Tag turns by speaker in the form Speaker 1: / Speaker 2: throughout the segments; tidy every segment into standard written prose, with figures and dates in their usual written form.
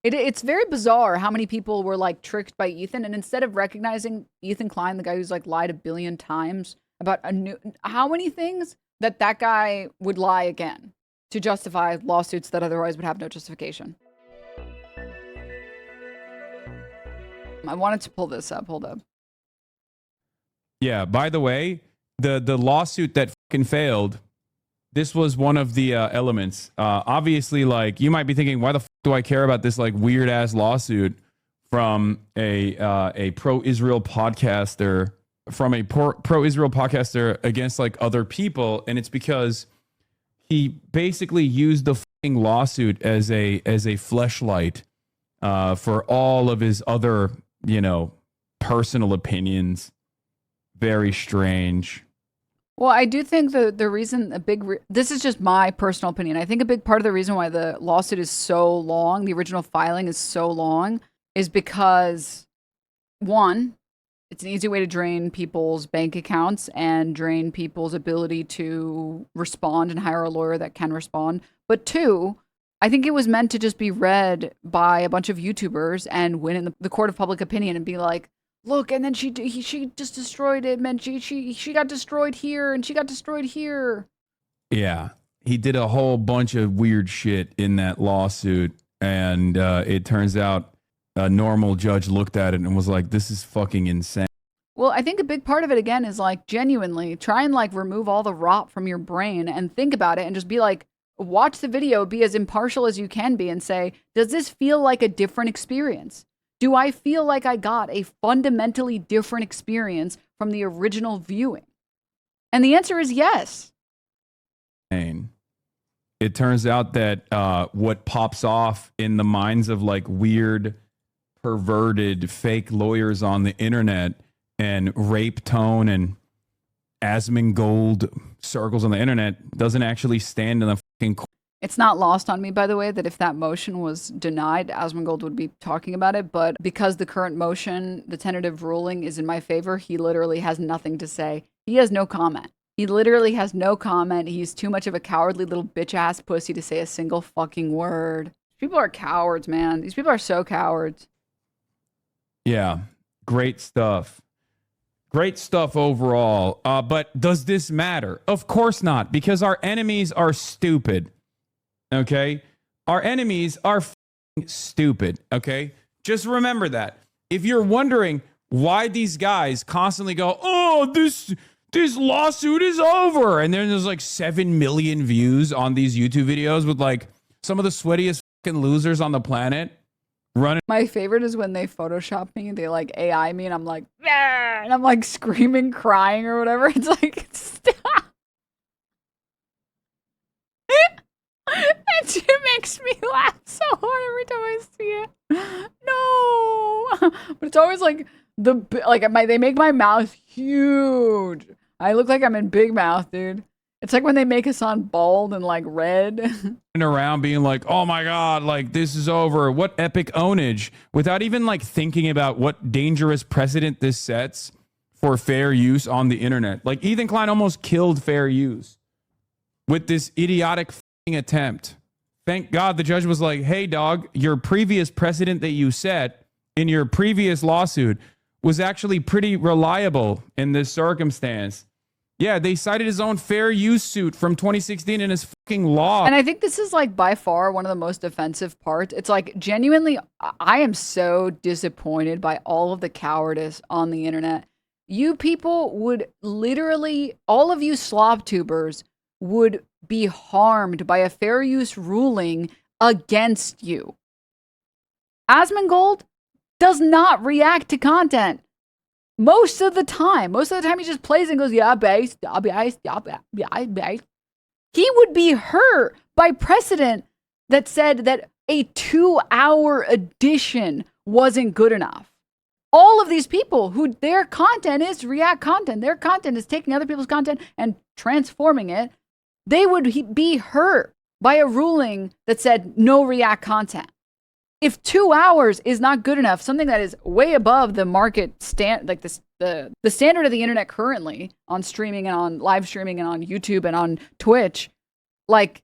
Speaker 1: It's very bizarre how many people were like tricked by Ethan, and instead of recognizing Ethan Klein, the guy who's like lied a billion times about how many things that guy would lie again to justify lawsuits that otherwise would have no justification. I wanted to pull this up. Hold up.
Speaker 2: Yeah. By the way, the lawsuit that fucking failed. This was one of the elements. Obviously, like you might be thinking, why the fuck do I care about this like weird ass lawsuit from a pro-Israel podcaster against like other people? And it's because he basically used the fucking lawsuit as a fleshlight for all of his other, personal opinions. Very strange.
Speaker 1: Well, I do think the reason this is just my personal opinion. I think a big part of the reason why the lawsuit is so long, the original filing is so long, is because one, it's an easy way to drain people's bank accounts and drain people's ability to respond and hire a lawyer that can respond. But two, I think it was meant to just be read by a bunch of YouTubers and win in the court of public opinion and be like, look, and then she just destroyed it, man. She got destroyed here, and she got destroyed here.
Speaker 2: Yeah, he did a whole bunch of weird shit in that lawsuit, and it turns out a normal judge looked at it and was like, "This is fucking insane."
Speaker 1: Well, I think a big part of it again is like genuinely try and like remove all the rot from your brain and think about it, and just be like, watch the video, be as impartial as you can be, and say, does this feel like a different experience? Do I feel like I got a fundamentally different experience from the original viewing? And the answer is yes.
Speaker 2: It turns out that what pops off in the minds of like weird, perverted, fake lawyers on the internet and rape tone and Asmongold circles on the internet doesn't actually stand in the fucking court.
Speaker 1: It's not lost on me, by the way, that if that motion was denied, Asmongold would be talking about it. But because the current motion, the tentative ruling, is in my favor, he literally has nothing to say. He has no comment. He literally has no comment. He's too much of a cowardly little bitch-ass pussy to say a single fucking word. People are cowards, man. These people are so cowards.
Speaker 2: Yeah, great stuff. Great stuff overall. But does this matter? Of course not, because our enemies are stupid. Okay? Our enemies are stupid. Okay? Just remember that. If you're wondering why these guys constantly go, oh, this lawsuit is over, and then there's like 7 million views on these YouTube videos with like some of the sweatiest fucking losers on the planet running.
Speaker 1: My favorite is when they Photoshop me, they like AI me, and I'm like, ah! And I'm like screaming, crying, or whatever. It's like, stop. It makes me laugh so hard every time I see it. No, but it's always like they make my mouth huge. I look like I'm in Big Mouth, dude. It's like when they make Hasan bald and like red.
Speaker 2: Around being like, oh my God, like this is over. What epic ownage, without even like thinking about what dangerous precedent this sets for fair use on the internet. Like Ethan Klein almost killed fair use with this idiotic attempt. Thank God the judge was like, hey dog, your previous precedent that you set in your previous lawsuit was actually pretty reliable in this circumstance. Yeah, they cited his own fair use suit from 2016 in his fucking law.
Speaker 1: And I think this is like by far one of the most offensive parts. It's like genuinely, I am so disappointed by all of the cowardice on the internet. You people would literally, all of you slob tubers would be harmed by a fair use ruling against you. Asmongold does not react to content. Most of the time he just plays and goes, yeah, based, yeah, based, yeah, based. He would be hurt by precedent that said that a 2-hour edition wasn't good enough. All of these people who their content is React content, their content is taking other people's content and transforming it, they would be hurt by a ruling that said no React content. If 2 hours is not good enough, something that is way above the market like the standard of the internet currently on streaming and on live streaming and on YouTube and on Twitch, like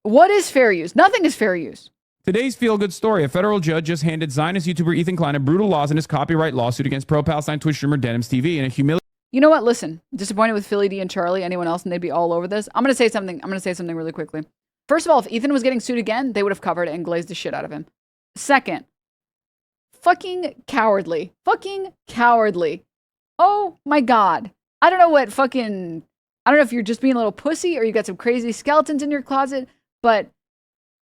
Speaker 1: what is fair use? Nothing is fair use.
Speaker 2: Today's feel-good story. A federal judge just handed Zionist YouTuber Ethan Klein a brutal loss in his copyright lawsuit against pro-Palestine Twitch streamer Denims TV in a humiliating...
Speaker 1: You know what? Listen, disappointed with Philly D and Charlie, anyone else, and they'd be all over this. I'm going to say something. I'm going to say something really quickly. First of all, if Ethan was getting sued again, they would have covered it and glazed the shit out of him. Second, fucking cowardly. Fucking cowardly. Oh my God. I don't know what fucking... I don't know if you're just being a little pussy or you got some crazy skeletons in your closet, but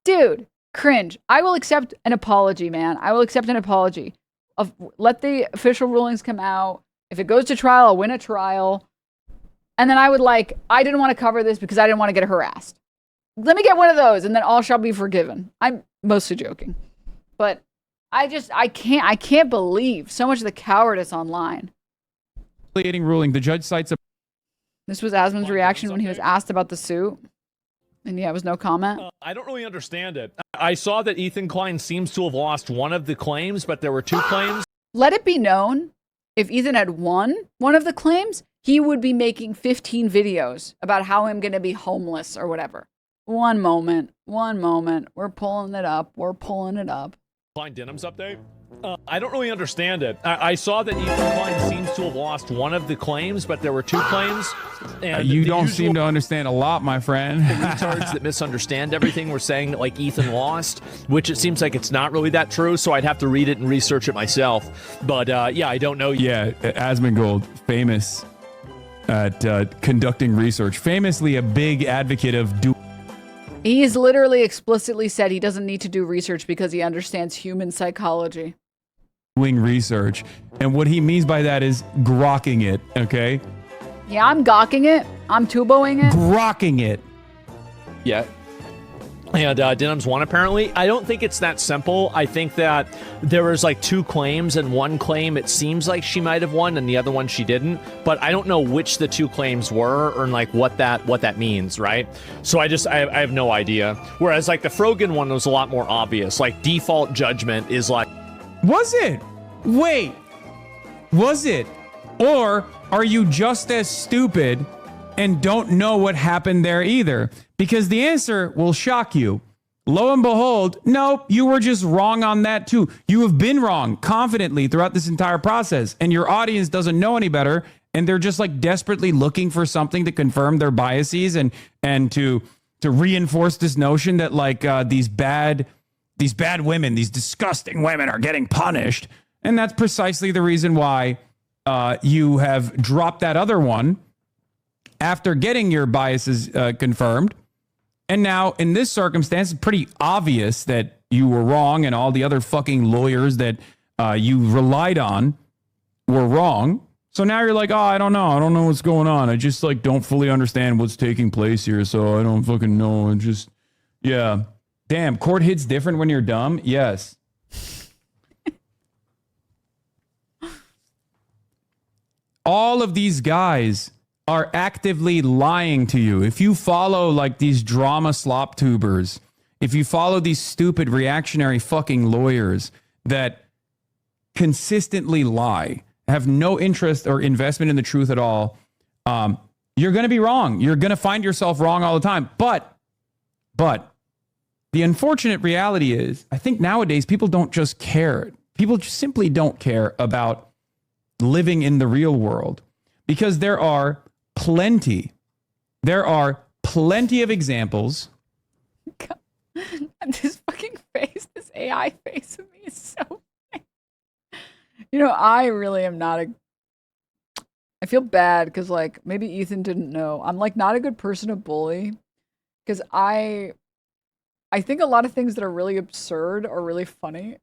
Speaker 1: dude, cringe. I will accept an apology, man. I will accept an apology. Let the official rulings come out. If it goes to trial, I'll win a trial. And then I didn't want to cover this because I didn't want to get harassed. Let me get one of those and then all shall be forgiven. I'm mostly joking. But I can't believe so much of the cowardice online.
Speaker 2: ruling. The judge cites a...
Speaker 1: This was Asmon's reaction when he was asked about the suit. And yeah, it was no comment.
Speaker 3: I don't really understand it. I saw that Ethan Klein seems to have lost one of the claims, but there were two claims.
Speaker 1: Let it be known, if Ethan had won one of the claims, he would be making 15 videos about how I'm going to be homeless or whatever. One moment. We're pulling it up.
Speaker 3: Klein Denims update. I don't really understand it. I saw that Ethan Klein seems to have lost one of the claims, but there were two claims. And
Speaker 2: you don't seem to understand a lot, my friend.
Speaker 3: The retards that misunderstand everything were saying that, like, Ethan lost, which it seems like it's not really that true, so I'd have to read it and research it myself. But, yeah, I don't know.
Speaker 2: Yeah, Asmongold, famous at conducting research. Famously a big advocate of
Speaker 1: He's literally explicitly said he doesn't need to do research because he understands human psychology.
Speaker 2: doing research. And what he means by that is grokking it, okay?
Speaker 1: Yeah, I'm gawking it. I'm tuboing it.
Speaker 2: Grokking it.
Speaker 3: Yeah. And Denims won, apparently. I don't think it's that simple. I think that there was like two claims, and one claim it seems like she might have won, and the other one she didn't. But I don't know which the two claims were, or like what that means, right? So I have no idea. Whereas like the Frogan one was a lot more obvious. Like default judgment is like...
Speaker 2: Was it? Wait. Was it? Or are you just as stupid and don't know what happened there either? Because the answer will shock you. Lo and behold, nope, you were just wrong on that too. You have been wrong confidently throughout this entire process, and your audience doesn't know any better, and they're just like desperately looking for something to confirm their biases and to reinforce this notion that like these bad women, these disgusting women are getting punished. And that's precisely the reason why you have dropped that other one after getting your biases confirmed. And now, in this circumstance, it's pretty obvious that you were wrong and all the other fucking lawyers that you relied on were wrong. So now you're like, oh, I don't know what's going on. I just like don't fully understand what's taking place here, so I don't fucking know. And just, yeah. Damn, court hits different when you're dumb? Yes. All of these guys are actively lying to you. If you follow like these drama slop tubers, if you follow these stupid reactionary fucking lawyers that consistently lie, have no interest or investment in the truth at all, you're going to be wrong. You're going to find yourself wrong all the time. But the unfortunate reality is, I think nowadays people don't just care. People just simply don't care about living in the real world, because there are plenty of examples.
Speaker 1: God. This fucking face, this AI face of me is so funny. You know, I really am not I feel bad because like maybe Ethan didn't know. I'm like not a good person to bully because I think a lot of things that are really absurd are really funny.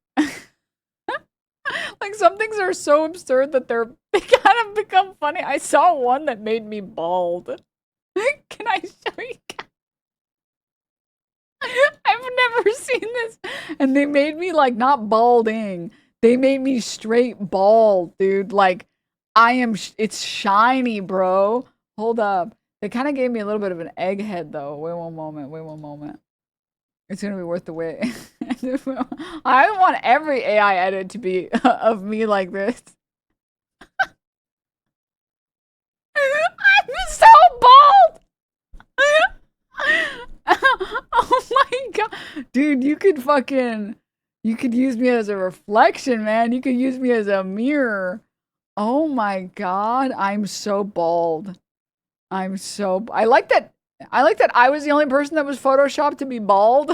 Speaker 1: Like some things are so absurd that they kind of become funny. I saw one that made me bald. Can I show you? I've never seen this. And they made me like not balding. They made me straight bald, dude. Like it's shiny, bro. Hold up. They kind of gave me a little bit of an egghead though. Wait one moment. It's gonna be worth the wait. I want every AI edit to be of me like this. I'm so bald! Oh my god. Dude, you could use me as a reflection, man. You could use me as a mirror. Oh my god, I'm so bald. I like that I was the only person that was photoshopped to be bald.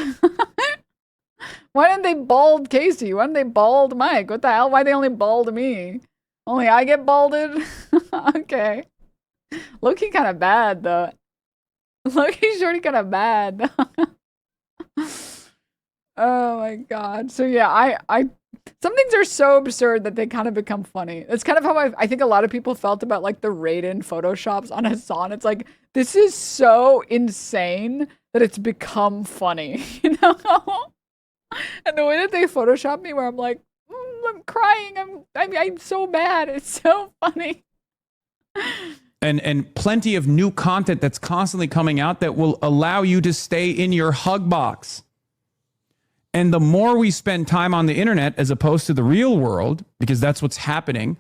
Speaker 1: Why didn't they bald Casey? Why didn't they bald Mike? What the hell? Why they only bald me? Only I get balded? Okay. Low-key kind of bad, though. Low-key shorty kind of bad. Oh my god. So yeah, I some things are so absurd that they kind of become funny. It's kind of how I think a lot of people felt about like the Raiden photoshops on Hasan. It's like, this is so insane that it's become funny, you know? And the way that they Photoshop me where I'm like, I'm crying. I'm so bad. It's so funny.
Speaker 2: And plenty of new content that's constantly coming out that will allow you to stay in your hug box. And the more we spend time on the internet as opposed to the real world, because that's what's happening,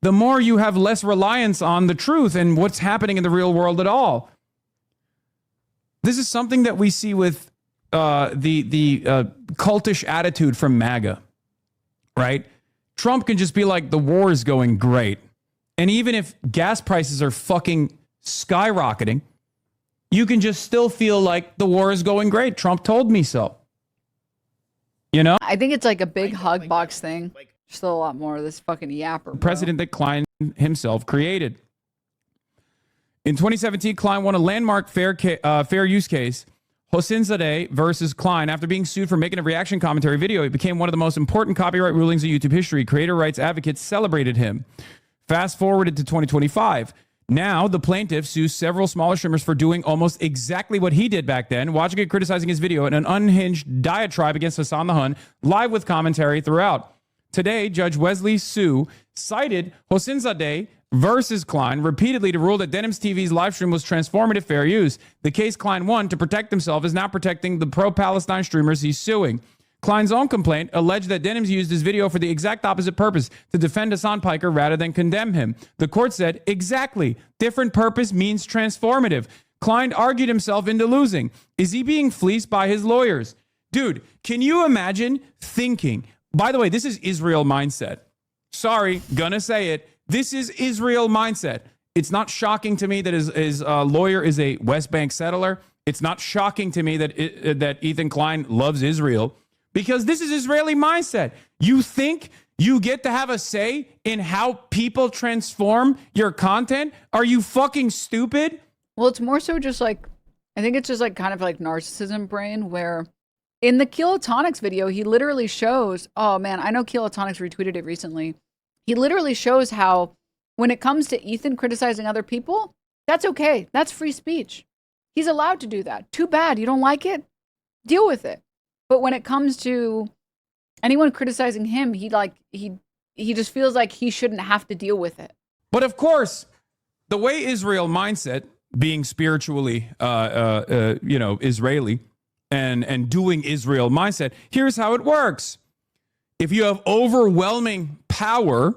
Speaker 2: the more you have less reliance on the truth and what's happening in the real world at all. This is something that we see with the cultish attitude from MAGA, right? Trump can just be like, the war is going great. And even if gas prices are fucking skyrocketing, you can just still feel like the war is going great. Trump told me so. You know?
Speaker 1: I think it's like a big hug box thing. Still a lot more of this fucking yapper, bro.
Speaker 2: President that Klein himself created. In 2017, Klein won a landmark fair use case, Hosinzadeh versus Klein. After being sued for making a reaction commentary video, it became one of the most important copyright rulings in YouTube history. Creator rights advocates celebrated him. Fast forwarded to 2025. Now, the plaintiff sues several smaller streamers for doing almost exactly what he did back then, watching it, criticizing his video, and an unhinged diatribe against Hasan the Hun, live with commentary throughout. Today, Judge Wesley Su cited Hosinzadeh versus Klein repeatedly to rule that Denims TV's live stream was transformative fair use. The case Klein won to protect himself is now protecting the pro-Palestine streamers he's suing. Klein's own complaint alleged that Denims used his video for the exact opposite purpose, to defend Hasan Piker rather than condemn him. The court said, exactly. Different purpose means transformative. Klein argued himself into losing. Is he being fleeced by his lawyers? Dude, can you imagine thinking, by the way, this is Israel mindset. Sorry, gonna say it. This is Israel mindset. It's not shocking to me that his lawyer is a West Bank settler. It's not shocking to me that Ethan Klein loves Israel. Because this is Israeli mindset. You think you get to have a say in how people transform your content? Are you fucking stupid?
Speaker 1: Well, it's more so just like, I think it's just like kind of like narcissism brain, where in the Kilotonics video, he literally shows, oh man, I know Kilotonics retweeted it recently. He literally shows how when it comes to Ethan criticizing other people, that's okay. That's free speech. He's allowed to do that. Too bad. You don't like it? Deal with it. But when it comes to anyone criticizing him, he just feels like he shouldn't have to deal with it.
Speaker 2: But of course, the way Israel mindset, being spiritually, Israeli, and doing Israel mindset, here's how it works. If you have overwhelming power,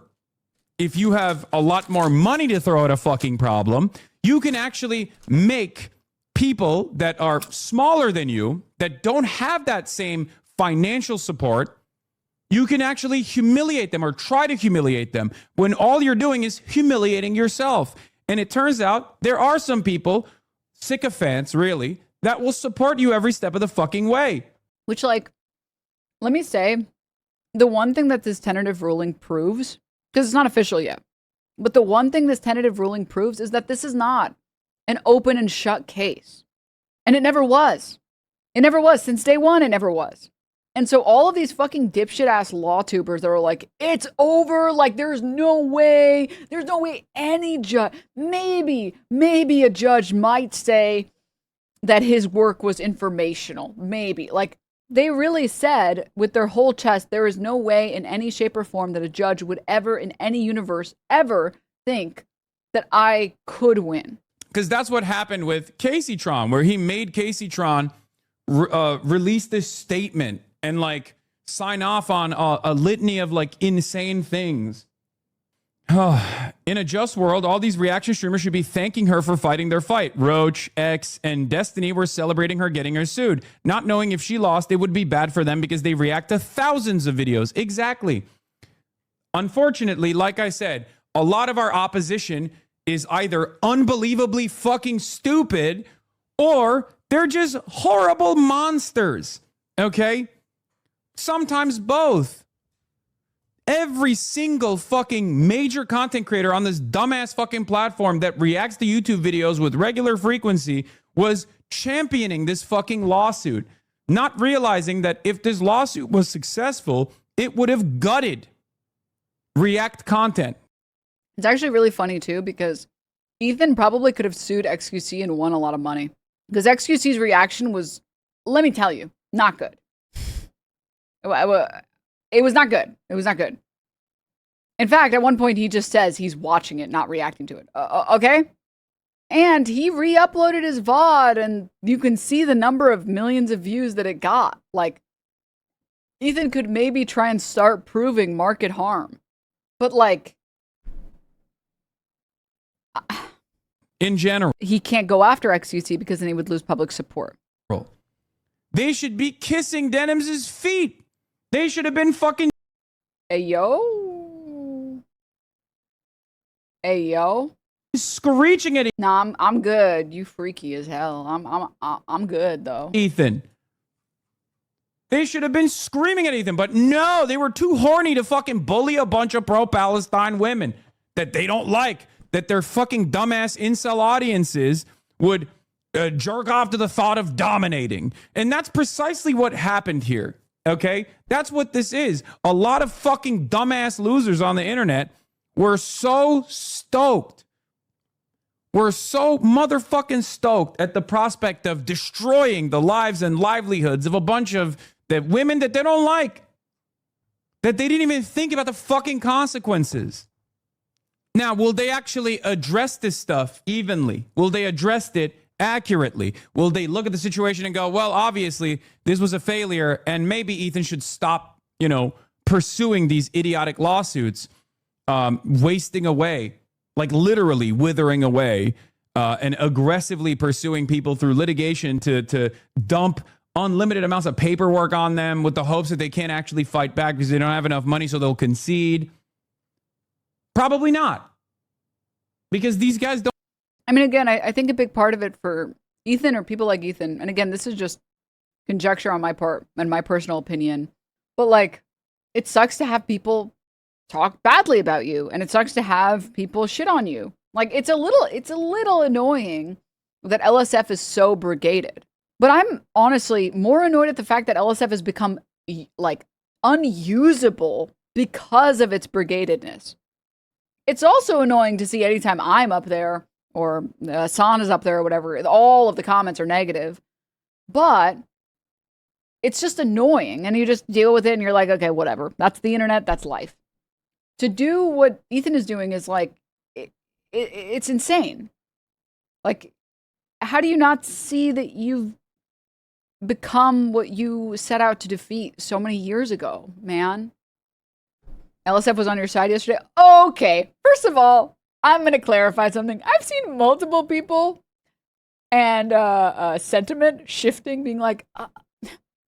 Speaker 2: if you have a lot more money to throw at a fucking problem, you can actually make people that are smaller than you, that don't have that same financial support, you can actually humiliate them or try to humiliate them when all you're doing is humiliating yourself. And it turns out there are some people, sycophants really, that will support you every step of the fucking way.
Speaker 1: Which, like, let me say, the one thing that this tentative ruling proves, because it's not official yet, but the one thing this tentative ruling proves is that this is not an open and shut case. And it never was. It never was. Since day one, it never was. And so all of these fucking dipshit ass law tubers that are like, it's over, like there's no way any judge, maybe a judge might say that his work was informational. Maybe. Like, they really said with their whole chest, there is no way in any shape or form that a judge would ever, in any universe, ever think that I could win.
Speaker 2: Because that's what happened with Casey Tron, where he made Casey Tron release this statement and like sign off on a litany of like insane things. In a just world, all these reaction streamers should be thanking her for fighting their fight. Roach, X, and Destiny were celebrating her getting her sued, not knowing if she lost, it would be bad for them because they react to thousands of videos. Exactly. Unfortunately, like I said, a lot of our opposition is either unbelievably fucking stupid or they're just horrible monsters. Okay? Sometimes both. Every single fucking major content creator on this dumbass fucking platform that reacts to YouTube videos with regular frequency was championing this fucking lawsuit, not realizing that if this lawsuit was successful, it would have gutted React content.
Speaker 1: It's actually really funny too, because Ethan probably could have sued XQC and won a lot of money. Because XQC's reaction was, let me tell you, not good. It was not good. It was not good. In fact, at one point, he just says he's watching it, not reacting to it. Okay? And he re-uploaded his VOD, and you can see the number of millions of views that it got. Like, Ethan could maybe try and start proving market harm. But, like,
Speaker 2: in general,
Speaker 1: he can't go after XQC because then he would lose public support.
Speaker 2: They should be kissing Denims' feet. They should have been fucking.
Speaker 1: Hey, yo. Hey, yo.
Speaker 2: Screeching at
Speaker 1: Nah, I'm good. You freaky as hell. I'm good, though.
Speaker 2: Ethan. They should have been screaming at Ethan, but no, they were too horny to fucking bully a bunch of pro-Palestine women that they don't like, that their fucking dumbass incel audiences would jerk off to the thought of dominating. And that's precisely what happened here, okay? That's what this is. A lot of fucking dumbass losers on the internet were so stoked. We're so motherfucking stoked at the prospect of destroying the lives and livelihoods of a bunch of the women that they don't like, that they didn't even think about the fucking consequences. Now, will they actually address this stuff evenly? Will they address it accurately? Will they look at the situation and go, well, obviously, this was a failure, and maybe Ethan should stop, pursuing these idiotic lawsuits, wasting away, like literally withering away, and aggressively pursuing people through litigation to dump unlimited amounts of paperwork on them with the hopes that they can't actually fight back because they don't have enough money, so they'll concede? Probably not. Because these guys don't.
Speaker 1: I mean, again, I think a big part of it for Ethan or people like Ethan, and again, this is just conjecture on my part and my personal opinion, but like, it sucks to have people talk badly about you, and it sucks to have people shit on you. Like, it's a little annoying that LSF is so brigaded. But I'm honestly more annoyed at the fact that LSF has become like unusable because of its brigadedness. It's also annoying to see anytime I'm up there or Hasan is up there or whatever, all of the comments are negative. But it's just annoying, and you just deal with it and you're like, okay, whatever. That's the internet, that's life. To do what Ethan is doing is like, it's insane. Like, how do you not see that you've become what you set out to defeat so many years ago, man? LSF was on your side yesterday. Okay, first of all, I'm going to clarify something. I've seen multiple people and sentiment shifting, being like,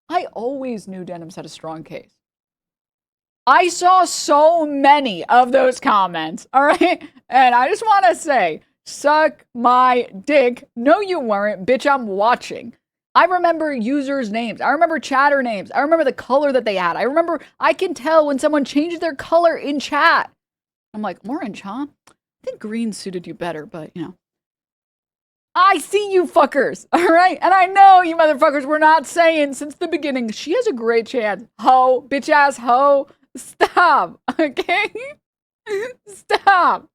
Speaker 1: I always knew Denims had a strong case. I saw so many of those comments, all right? And I just want to say, suck my dick. No, you weren't. Bitch, I'm watching. I remember users' names. I remember chatter names. I remember the color that they had. I can tell when someone changed their color in chat. I'm like, orange, huh? I think green suited you better, but, I see you fuckers, all right? And I know you motherfuckers were not saying since the beginning, she has a great chance. Ho, bitch ass ho. Stop, okay? Stop.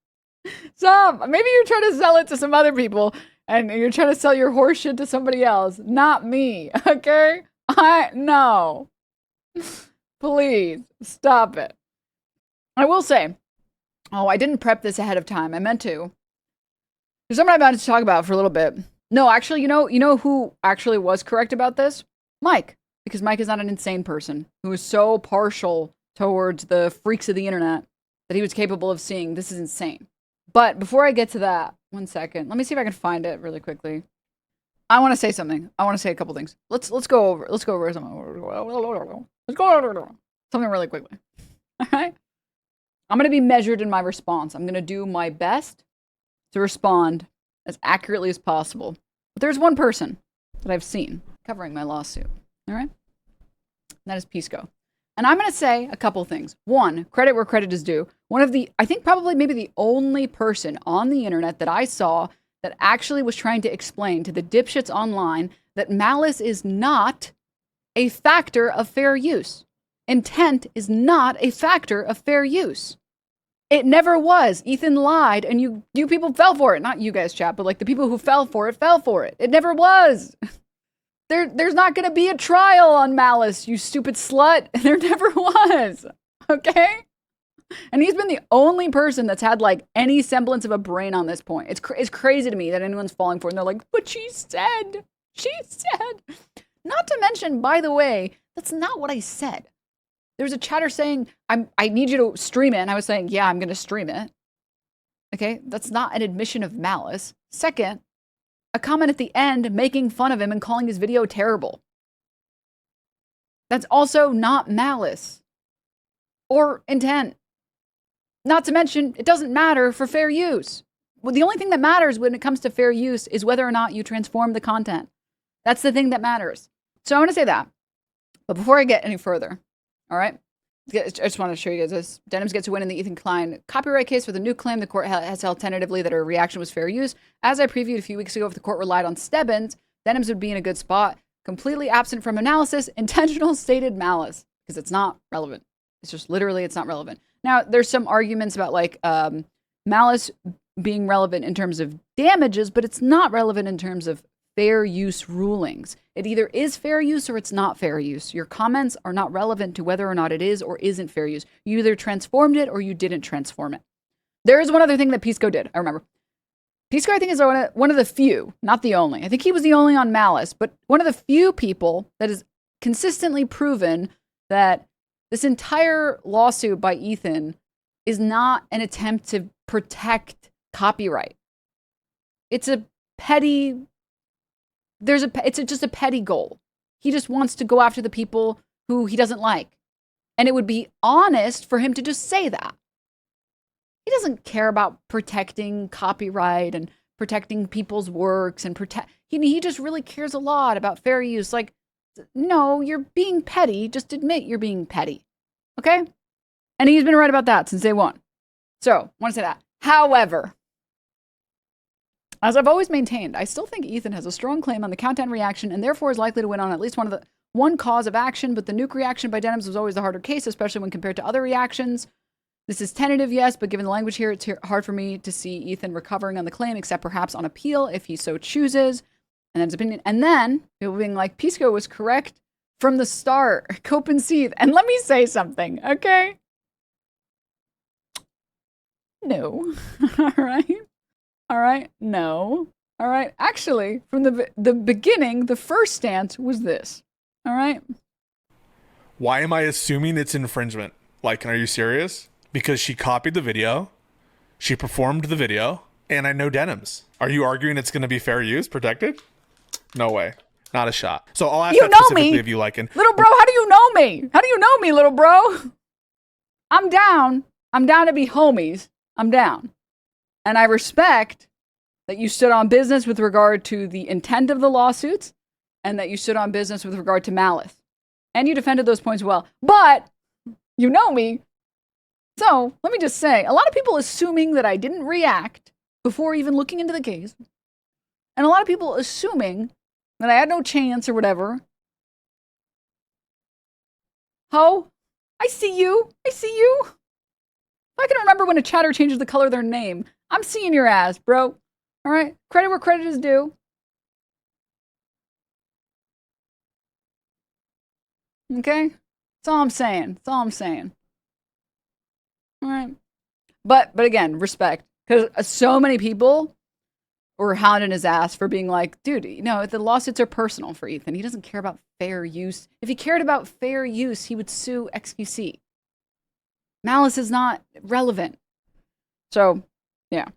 Speaker 1: Maybe you're trying to sell it to some other people and you're trying to sell your horse shit to somebody else. Not me, okay? No. Please, stop it. I will say, I didn't prep this ahead of time. I meant to. There's something I'm about to talk about for a little bit. No, actually, you know who actually was correct about this? Mike. Because Mike is not an insane person who is so partial towards the freaks of the internet that he was capable of seeing. This is insane. But before I get to that, 1 second. Let me see if I can find it really quickly. I want to say something. I want to say a couple things. Let's go over something. Let's go over something really quickly. All right? I'm going to be measured in my response. I'm going to do my best to respond as accurately as possible. But there's one person that I've seen covering my lawsuit. All right? And that is Pisco. And I'm going to say a couple things. One, credit where credit is due. One of the, I think probably maybe the only person on the internet that I saw that actually was trying to explain to the dipshits online that malice is not a factor of fair use. Intent is not a factor of fair use. It never was. Ethan lied, and you people fell for it. Not you guys, chat, but like the people who fell for it fell for it. It never was. There's not going to be a trial on malice, you stupid slut. There never was. Okay? And he's been the only person that's had like any semblance of a brain on this point. It's crazy to me that anyone's falling for it. And they're like, but she said. Not to mention, by the way, that's not what I said. There was a chatter saying, I need you to stream it. And I was saying, yeah, I'm going to stream it. Okay? That's not an admission of malice. Second, a comment at the end making fun of him and calling his video terrible. That's also not malice or intent. Not to mention, it doesn't matter for fair use. Well, the only thing that matters when it comes to fair use is whether or not you transform the content. That's the thing that matters. So I want to say that. But before I get any further, all right? I just want to show you guys this. Denims gets a win in the Ethan Klein copyright case with a new claim. The court has held tentatively that her reaction was fair use. As I previewed a few weeks ago, if the court relied on Stebbins, Denims would be in a good spot. Completely absent from analysis, intentional stated malice. Because it's not relevant. It's just literally, it's not relevant. Now, there's some arguments about like malice being relevant in terms of damages, but it's not relevant in terms of fair use rulings. It either is fair use or it's not fair use. Your comments are not relevant to whether or not it is or isn't fair use. You either transformed it or you didn't transform it. There is one other thing that Pisco did. I remember. Pisco, I think, is one of the few, not the only. I think he was the only on Malice, but one of the few people that has consistently proven that this entire lawsuit by Ethan is not an attempt to protect copyright. It's a petty... It's just a petty goal. He just wants to go after the people who he doesn't like. And it would be honest for him to just say that. He doesn't care about protecting copyright and protecting people's works and he just really cares a lot about fair use. Like, no, you're being petty. Just admit you're being petty. Okay? And he's been right about that since day one. So, I want to say that. However, as I've always maintained, I still think Ethan has a strong claim on the countdown reaction and therefore is likely to win on at least one cause of action, but the nuke reaction by Denims was always the harder case, especially when compared to other reactions. This is tentative, yes, but given the language here, it's hard for me to see Ethan recovering on the claim, except perhaps on appeal if he so chooses. And then his opinion. And then people being like, Pisco was correct from the start. Cope and seethe. And let me say something, okay? No. All right. All right, no. All right, actually, from the beginning, the first stance was this. All right?
Speaker 4: Why am I assuming it's infringement? Like, are you serious? Because she copied the video, she performed the video, and I know Denims. Are you arguing it's going to be fair use, protected? No way. Not a shot. So I'll ask
Speaker 1: you
Speaker 4: that
Speaker 1: know
Speaker 4: specifically
Speaker 1: me.
Speaker 4: if you like it.
Speaker 1: Little bro, how do you know me? How do you know me, little bro? I'm down. I'm down to be homies. I'm down. And I respect that you stood on business with regard to the intent of the lawsuits and that you stood on business with regard to malice. And you defended those points well. But you know me. So let me just say, a lot of people assuming that I didn't react before even looking into the case. And a lot of people assuming that I had no chance or whatever. Ho, I see you. I see you. If I can remember when a chatter changes the color of their name, I'm seeing your ass, bro. All right? Credit where credit is due. Okay? That's all I'm saying. That's all I'm saying. All right? But again, respect. Because so many people were hounding his ass for being like, dude, you know, the lawsuits are personal for Ethan. He doesn't care about fair use. If he cared about fair use, he would sue XQC. Malice is not relevant. So, yeah.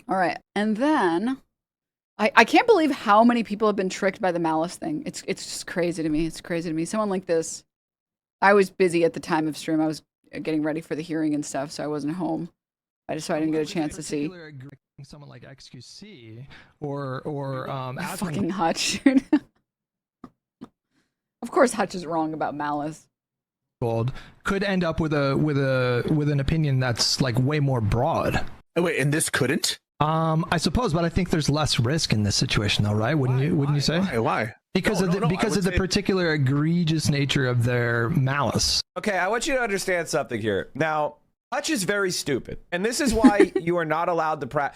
Speaker 1: All right. And then I can't believe how many people have been tricked by the Malice thing. It's just crazy to me. It's crazy to me. Someone like this. I was busy at the time of stream. I was getting ready for the hearing and stuff, so I wasn't home. I didn't get a chance to see.
Speaker 5: Someone like XQC or
Speaker 1: fucking Hutch. Of course, Hutch is wrong about Malice.
Speaker 5: Gold could end up with an opinion that's like way more broad.
Speaker 4: Oh, wait, and this couldn't?
Speaker 5: I suppose, but I think there's less risk in this situation, though, right? Wouldn't you say?
Speaker 4: Why?
Speaker 5: Because of the particular egregious nature of their malice.
Speaker 6: Okay, I want you to understand something here. Now, Hutch is very stupid, and this is why you are not allowed to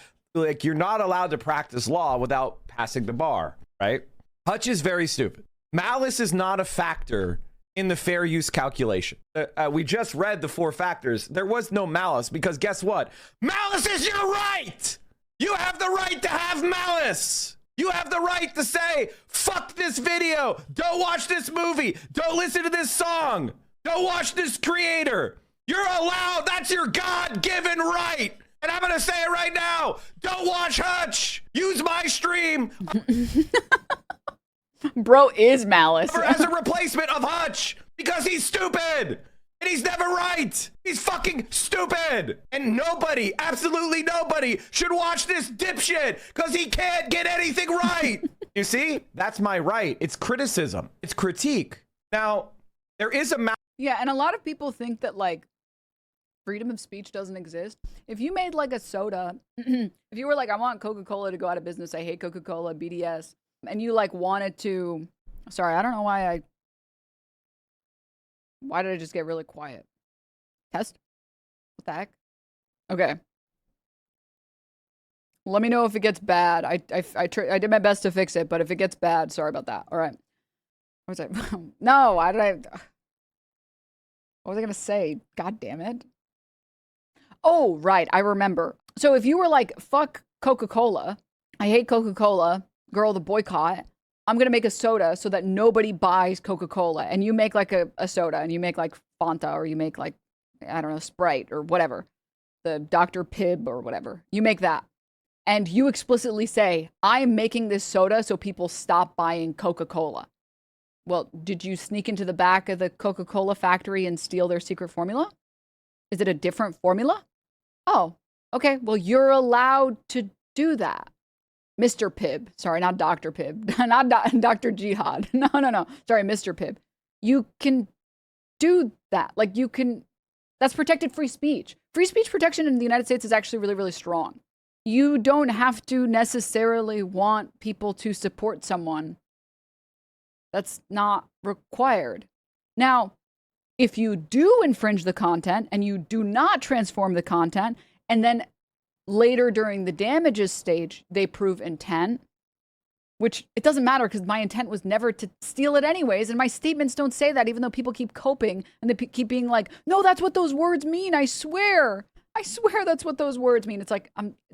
Speaker 6: you're not allowed to practice law without passing the bar, right? Hutch is very stupid. Malice is not a factor in the fair use calculation. We just read the 4 factors. There was no malice because guess what? Malice is your right. You have the right to have malice. You have the right to say, fuck this video. Don't watch this movie. Don't listen to this song. Don't watch this creator. You're allowed. That's your God-given right. And I'm going to say it right now. Don't watch Hutch. Use my stream.
Speaker 1: Bro is Malice.
Speaker 6: As a replacement of Hutch because he's stupid. And he's never right. He's fucking stupid. And nobody, absolutely nobody, should watch this dipshit because he can't get anything right. You see? That's my right. It's criticism. It's critique. Now, there is a...
Speaker 1: Yeah, and a lot of people think that, like, freedom of speech doesn't exist. If you made, like, a soda, if you were like, I want Coca-Cola to go out of business, I hate Coca-Cola, BDS, and you, like, wanted to... Sorry, I don't know why did I just get really quiet? Test? What the heck? Okay. Let me know if it gets bad. I did my best to fix it, but if it gets bad, sorry about that. All right. What was I? No, what was I going to say? God damn it. Oh, right. I remember. So if you were like, fuck Coca-Cola, I hate Coca-Cola, girl, the boycott, I'm going to make a soda so that nobody buys Coca-Cola. And you make like a soda and you make like Fanta or you make like, I don't know, Sprite or whatever. The Dr. Pibb or whatever. You make that. And you explicitly say, I'm making this soda so people stop buying Coca-Cola. Well, did you sneak into the back of the Coca-Cola factory and steal their secret formula? Is it a different formula? Oh, okay. Well, you're allowed to do that. Mr. Pibb. Sorry, not Dr. Pibb. Not Dr. Jihad. No. Sorry, Mr. Pibb. You can do that. Like, you can... That's protected free speech. Free speech protection in the United States is actually really, really strong. You don't have to necessarily want people to support someone. That's not required. Now, if you do infringe the content and you do not transform the content, and then later during the damages stage, they prove intent, which it doesn't matter because my intent was never to steal it anyways. And my statements don't say that, even though people keep coping and they keep being like, no, that's what those words mean. I swear that's what those words mean. It's like,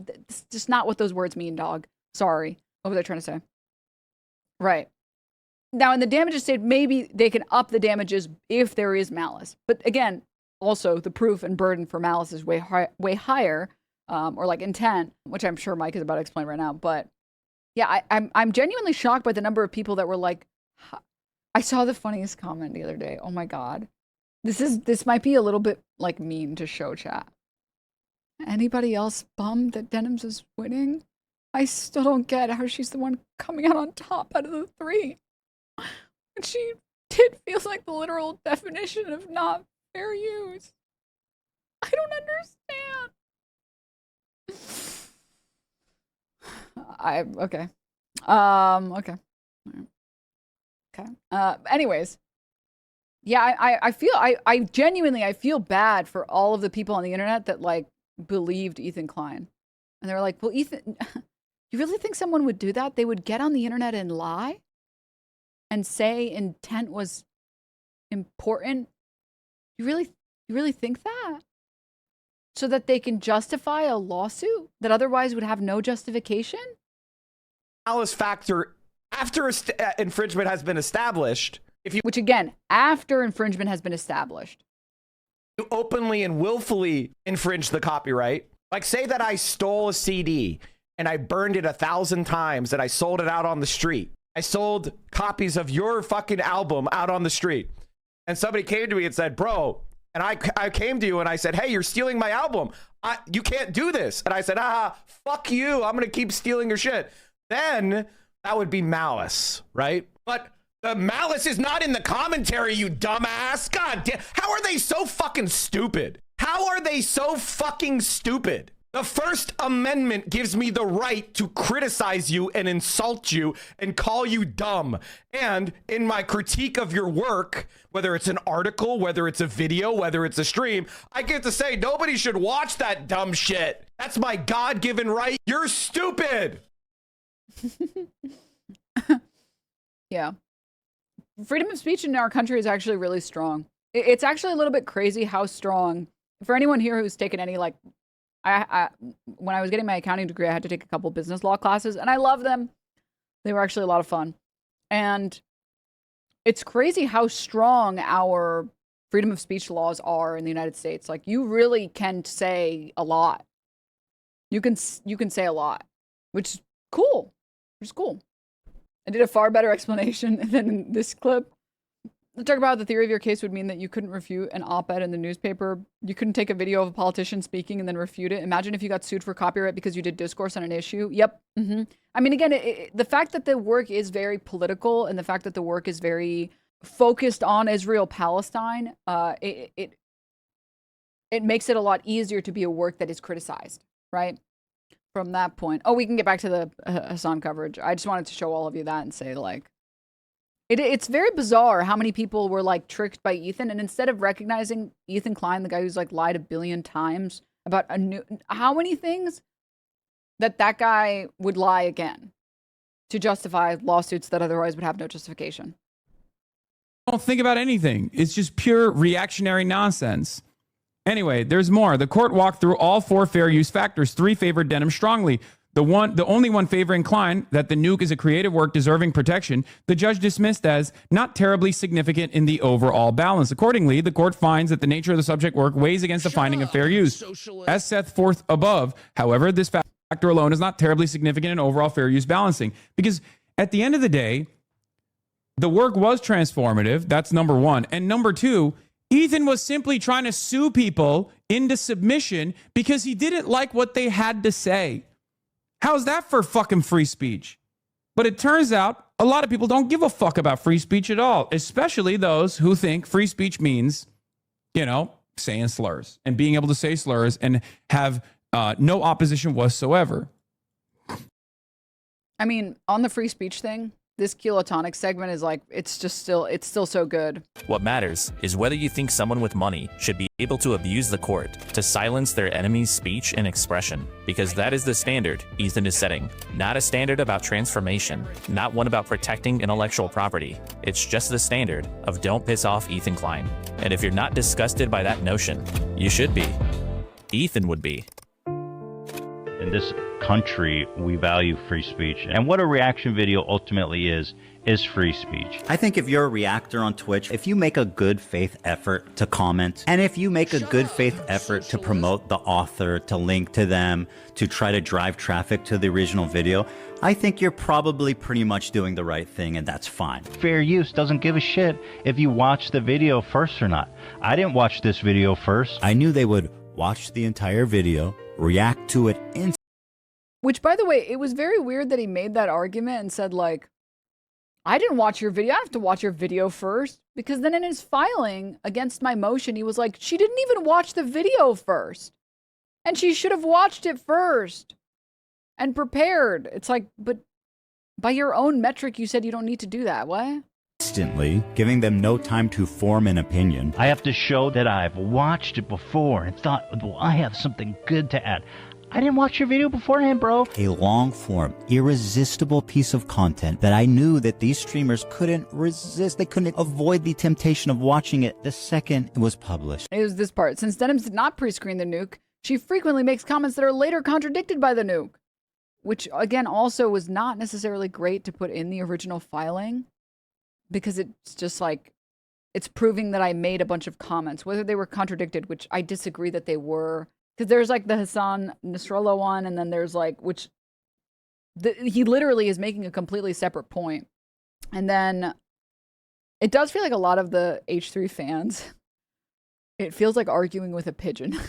Speaker 1: it's just not what those words mean, dog. Sorry. What was I trying to say? Right. Now, in the damages stage, maybe they can up the damages if there is malice. But again, also the proof and burden for malice is way higher, or like intent, which I'm sure Mike is about to explain right now. But yeah, I'm genuinely shocked by the number of people that were like, I saw the funniest comment the other day. Oh my God. This might be a little bit like mean to show chat. Anybody else bummed that Denims is winning? I still don't get how she's the one coming out on top out of the 3. And she did feels like the literal definition of not fair use. I don't understand. Okay. Anyways. Yeah, I genuinely feel bad for all of the people on the internet that like believed Ethan Klein. And they were like, well, Ethan, you really think someone would do that? They would get on the internet and lie? And say intent was important? You really think that? So that they can justify a lawsuit that otherwise would have no justification?
Speaker 6: Malice factor after infringement has been established.
Speaker 1: Which again, after infringement has been established.
Speaker 6: you openly and willfully infringe the copyright. Like, say that I stole a CD and I burned it 1,000 times and I sold it out on the street. I sold copies of your fucking album out on the street. And somebody came to me and said, bro, and I came to you and I said, hey, you're stealing my album. You can't do this. And I said, fuck you. I'm going to keep stealing your shit. Then that would be malice, right? But the malice is not in the commentary, you dumbass. God damn. How are they so fucking stupid? How are they so fucking stupid? The First Amendment gives me the right to criticize you and insult you and call you dumb. And in my critique of your work, whether it's an article, whether it's a video, whether it's a stream, I get to say nobody should watch that dumb shit. That's my God-given right. You're stupid.
Speaker 1: Yeah. Freedom of speech in our country is actually really strong. It's actually a little bit crazy how strong. For anyone here who's taken any, like, when I was getting my accounting degree, I had to take a couple business law classes, and I love them. They were actually a lot of fun. And it's crazy how strong our freedom of speech laws are in the United States. Like, you really can say a lot. You can say a lot, which is cool. Which is cool. I did a far better explanation than in this clip. Talk about the theory of your case would mean that you couldn't refute an op-ed in the newspaper. You couldn't take a video of a politician speaking and then refute it. Imagine if you got sued for copyright because you did discourse on an issue. Yep. I mean, again, the fact that the work is very political and the fact that the work is very focused on Israel-Palestine, it makes it a lot easier to be a work that is criticized, right? From that point. Oh, we can get back to the Hasan coverage. I just wanted to show all of you that and say, like, it's very bizarre how many people were, like, tricked by Ethan, and instead of recognizing Ethan Klein, the guy who's, like, lied 1 billion times about how many things that guy would lie again to justify lawsuits that otherwise would have no justification.
Speaker 2: Don't think about anything. It's just pure reactionary nonsense. Anyway, there's more. The court walked through all 4 fair use factors. 3 favored Denim strongly. The only one favoring Klein, that the nuke is a creative work deserving protection, the judge dismissed as not terribly significant in the overall balance. Accordingly, the court finds that the nature of the subject work weighs against the finding of fair use. As set forth above, however, this factor alone is not terribly significant in overall fair use balancing, because at the end of the day, the work was transformative. That's number one. And number two, Ethan was simply trying to sue people into submission because he didn't like what they had to say. How's that for fucking free speech? But it turns out a lot of people don't give a fuck about free speech at all, especially those who think free speech means, saying slurs and being able to say slurs and have no opposition whatsoever.
Speaker 1: I mean, on the free speech thing, this kilotonic segment is like, it's still so good.
Speaker 7: What matters is whether you think someone with money should be able to abuse the court to silence their enemy's speech and expression, because that is the standard Ethan is setting. Not a standard about transformation, not one about protecting intellectual property. It's just the standard of don't piss off Ethan Klein. And if you're not disgusted by that notion, you should be. Ethan would be.
Speaker 8: In this country, we value free speech. And what a reaction video ultimately is free speech.
Speaker 9: I think if you're a reactor on Twitch, if you make a good faith effort to comment, and if you make a good faith effort to promote the author, to link to them, to try to drive traffic to the original video, I think you're probably pretty much doing the right thing, and that's fine.
Speaker 8: Fair use doesn't give a shit if you watch the video first or not. I didn't watch this video first.
Speaker 9: I knew they would watch the entire video, react to it instantly.
Speaker 1: Which, by the way, it was very weird that he made that argument and said, like, I didn't watch your video. I have to watch your video first. Because then in his filing against my motion, he was like, she didn't even watch the video first. And she should have watched it first and prepared. It's like, but by your own metric, you said you don't need to do that. What?
Speaker 9: Instantly, giving them no time to form an opinion.
Speaker 8: I have to show that I've watched it before and thought, well, I have something good to add. I didn't watch your video beforehand, bro.
Speaker 9: A long-form, irresistible piece of content that I knew that these streamers couldn't resist. They couldn't avoid the temptation of watching it the second it was published.
Speaker 1: It was this part. Since Denims did not pre-screen the nuke, she frequently makes comments that are later contradicted by the nuke. Which, again, also was not necessarily great to put in the original filing. Because it's just like, it's proving that I made a bunch of comments, whether they were contradicted, which I disagree that they were. Because there's like the Hasan Nasrallah one, and then there's like, which he literally is making a completely separate point. And then it does feel like a lot of the H3 fans, it feels like arguing with a pigeon.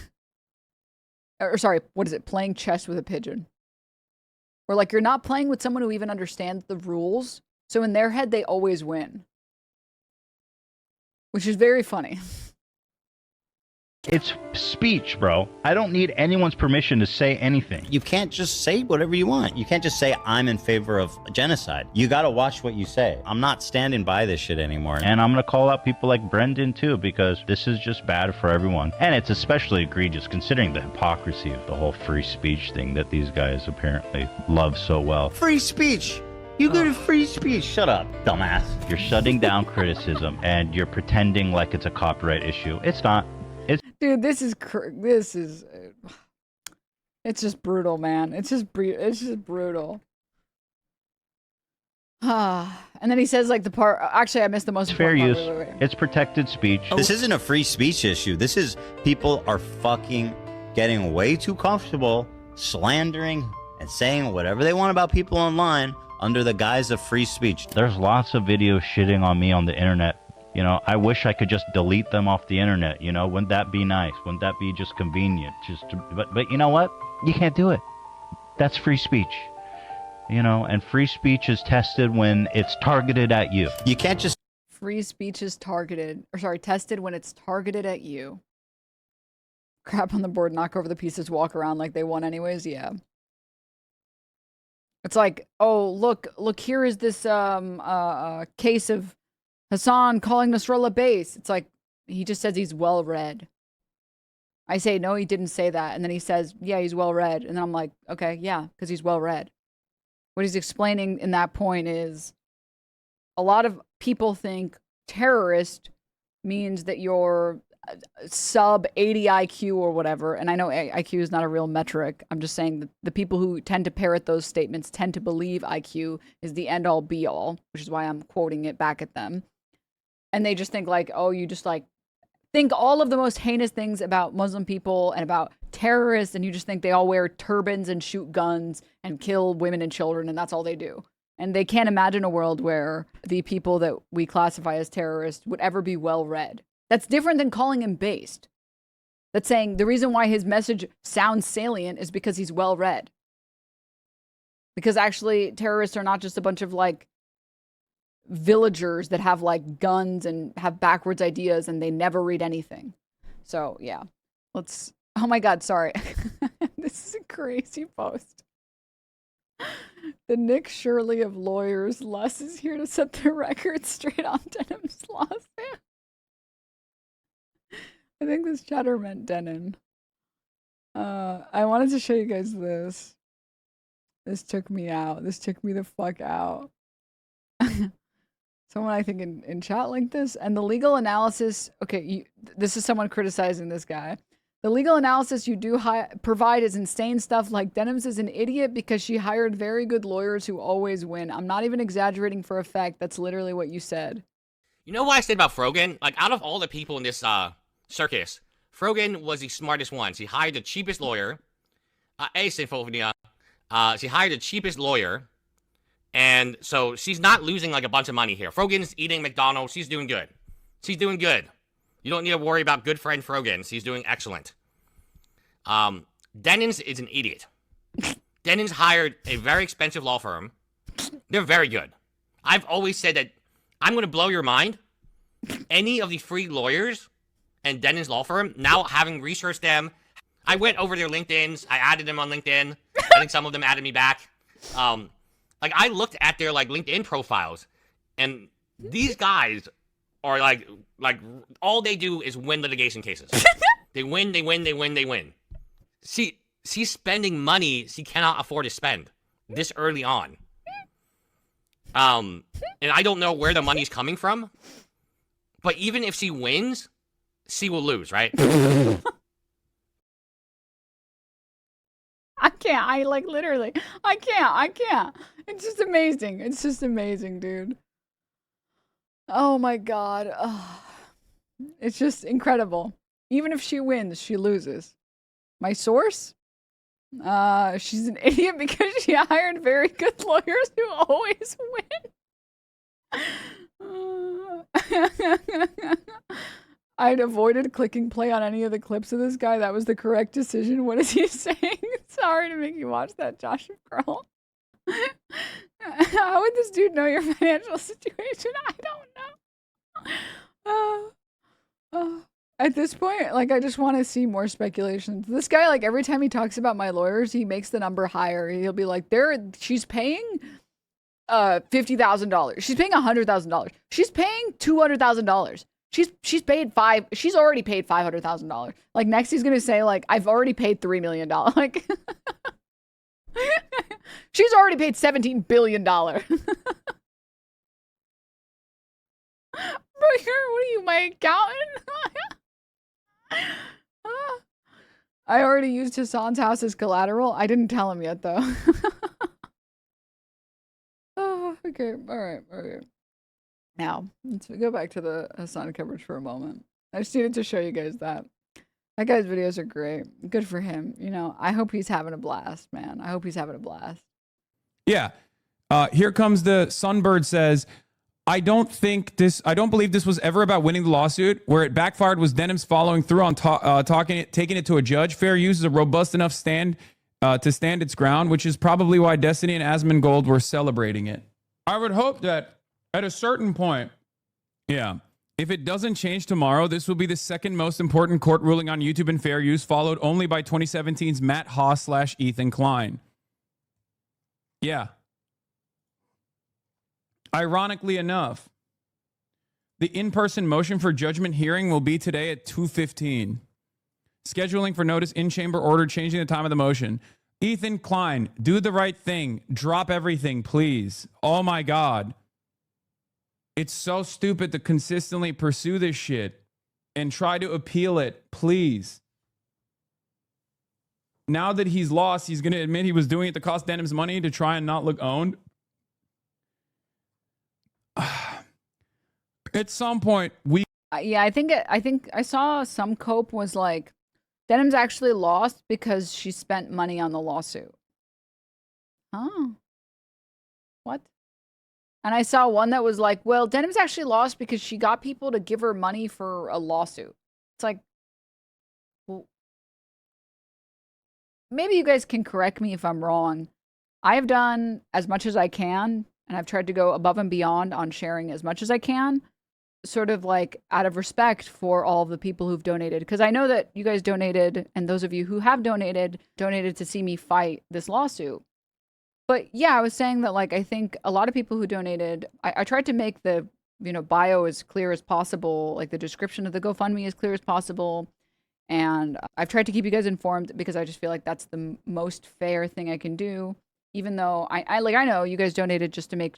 Speaker 1: Or sorry, what is it? Playing chess with a pigeon. Or like you're not playing with someone who even understands the rules. So in their head, they always win. Which is very funny.
Speaker 8: It's speech, bro. I don't need anyone's permission to say anything.
Speaker 9: You can't just say whatever you want. You can't just say, I'm in favor of genocide. You gotta watch what you say. I'm not standing by this shit anymore.
Speaker 8: And I'm gonna call out people like Brendan too, because this is just bad for everyone. And it's especially egregious considering the hypocrisy of the whole free speech thing that these guys apparently love so well.
Speaker 9: Free speech! You go to free speech. Shut up, dumbass.
Speaker 8: You're shutting down criticism and you're pretending like it's a copyright issue. It's not.
Speaker 1: Dude, this is it's just brutal, man. It's just brutal. And then he says like the part, actually I missed the most
Speaker 8: Fair
Speaker 1: important
Speaker 8: use.
Speaker 1: part. Wait.
Speaker 8: It's protected speech.
Speaker 9: This isn't a free speech issue. This is people are fucking getting way too comfortable slandering and saying whatever they want about people online under the guise of free speech.
Speaker 8: There's lots of videos shitting on me on the internet. You know, I wish I could just delete them off the internet. You know, wouldn't that be nice? Wouldn't that be just convenient? But you know what? You can't do it. That's free speech. You know, and free speech is tested when it's targeted at you.
Speaker 9: You can't just...
Speaker 1: Free speech is tested when it's targeted at you. Crap on the board, knock over the pieces, walk around like they won anyways, yeah. It's like, oh, look, here is this case of Hasan calling Nasrallah base. It's like, he just says he's well-read. I say, no, he didn't say that. And then he says, yeah, he's well-read. And then I'm like, okay, yeah, because he's well-read. What he's explaining in that point is a lot of people think terrorist means that you're sub 80 IQ or whatever. And I know IQ is not a real metric. I'm just saying that the people who tend to parrot those statements tend to believe IQ is the end-all be-all, which is why I'm quoting it back at them. And they just think like, oh, you just like think all of the most heinous things about Muslim people and about terrorists, and you just think they all wear turbans and shoot guns and kill women and children, and that's all they do. And they can't imagine a world where the people that we classify as terrorists would ever be well-read. That's different than calling him based. That's saying the reason why his message sounds salient is because he's well-read. Because actually, terrorists are not just a bunch of like villagers that have like guns and have backwards ideas and they never read anything. So yeah, let's, oh my God, sorry. This is a crazy post. The Nick Shirley of lawyers, Les is here to set the record straight on Denims lawsuit. I think this chatter meant Denim. I wanted to show you guys this. This took me out. This took me the fuck out. Someone I think in chat linked this, and the legal analysis. Okay, this is someone criticizing this guy. The legal analysis you do provide is insane stuff like Denims is an idiot because she hired very good lawyers who always win. I'm not even exaggerating for effect. That's literally what you said.
Speaker 10: You know what I said about Frogan? Like, out of all the people in this circus, Frogan was the smartest one. She hired the cheapest lawyer. She hired the cheapest lawyer. And so she's not losing like a bunch of money here. Frogan's eating McDonald's. She's doing good. She's doing good. You don't need to worry about good friend Frogan. She's doing excellent. Denims is an idiot. Denims hired a very expensive law firm. They're very good. I've always said that I'm going to blow your mind. Any of the free lawyers and Denims law firm, now having researched them, I went over their LinkedIn's. I added them on LinkedIn. I think some of them added me back. Like, I looked at their, like, LinkedIn profiles, and these guys are, like, all they do is win litigation cases. They win. She's spending money she cannot afford to spend this early on. And I don't know where the money's coming from, but even if she wins, she will lose, right?
Speaker 1: I can't. I can't. It's just amazing. It's just amazing, dude. Oh my God. Ugh. It's just incredible. Even if she wins, she loses. My source? She's an idiot because she hired very good lawyers who always win. I'd avoided clicking play on any of the clips of this guy. That was the correct decision. What is he saying? Sorry to make you watch that, Josh Girl. How would this dude know your financial situation? I don't know. At this point, like, I just want to see more speculations. This guy, like, every time he talks about my lawyers, he makes the number higher. He'll be like, she's paying $50,000. She's paying $100,000. She's paying $200,000. She's already paid $500,000. Like, next he's gonna say, like, I've already paid $3 million. Like, she's already paid $17 billion. Bro, what are you, my accountant? I already used Hasan's house as collateral. I didn't tell him yet, though. Oh, okay. All right. Now, let's go back to the Hasan coverage for a moment. I just needed to show you guys that. That guy's videos are great. Good for him. You know, I hope he's having a blast, man. I hope he's having a blast.
Speaker 2: Yeah. Here comes the Sunbird says, I don't believe this was ever about winning the lawsuit. Where it backfired was Denims following through on taking it to a judge. Fair use is a robust enough stand to stand its ground, which is probably why Destiny and Asmongold were celebrating it. I would hope that at a certain point, if it doesn't change tomorrow, this will be the second most important court ruling on YouTube and fair use, followed only by 2017's Matt Haas / Ethan Klein. Yeah. Ironically enough, the in-person motion for judgment hearing will be today at 2:15. Scheduling for notice in-chamber order, changing the time of the motion. Ethan Klein, do the right thing. Drop everything, please. Oh my God. It's so stupid to consistently pursue this shit and try to appeal it, please. Now that he's lost, he's going to admit he was doing it to cost Denims money to try and not look owned. At some point,
Speaker 1: I think I saw some cope was like, Denims actually lost because she spent money on the lawsuit. Oh. What? And I saw one that was like, well, Denims actually lost because she got people to give her money for a lawsuit. It's like, well, maybe you guys can correct me if I'm wrong. I have done as much as I can, and I've tried to go above and beyond on sharing as much as I can, sort of like out of respect for all of the people who've donated. Because I know that you guys donated, and those of you who have donated to see me fight this lawsuit. But yeah, I was saying that, like, I think a lot of people who donated, I tried to make the, bio as clear as possible, like the description of the GoFundMe as clear as possible. And I've tried to keep you guys informed because I just feel like that's the most fair thing I can do. Even though I know you guys donated just to make,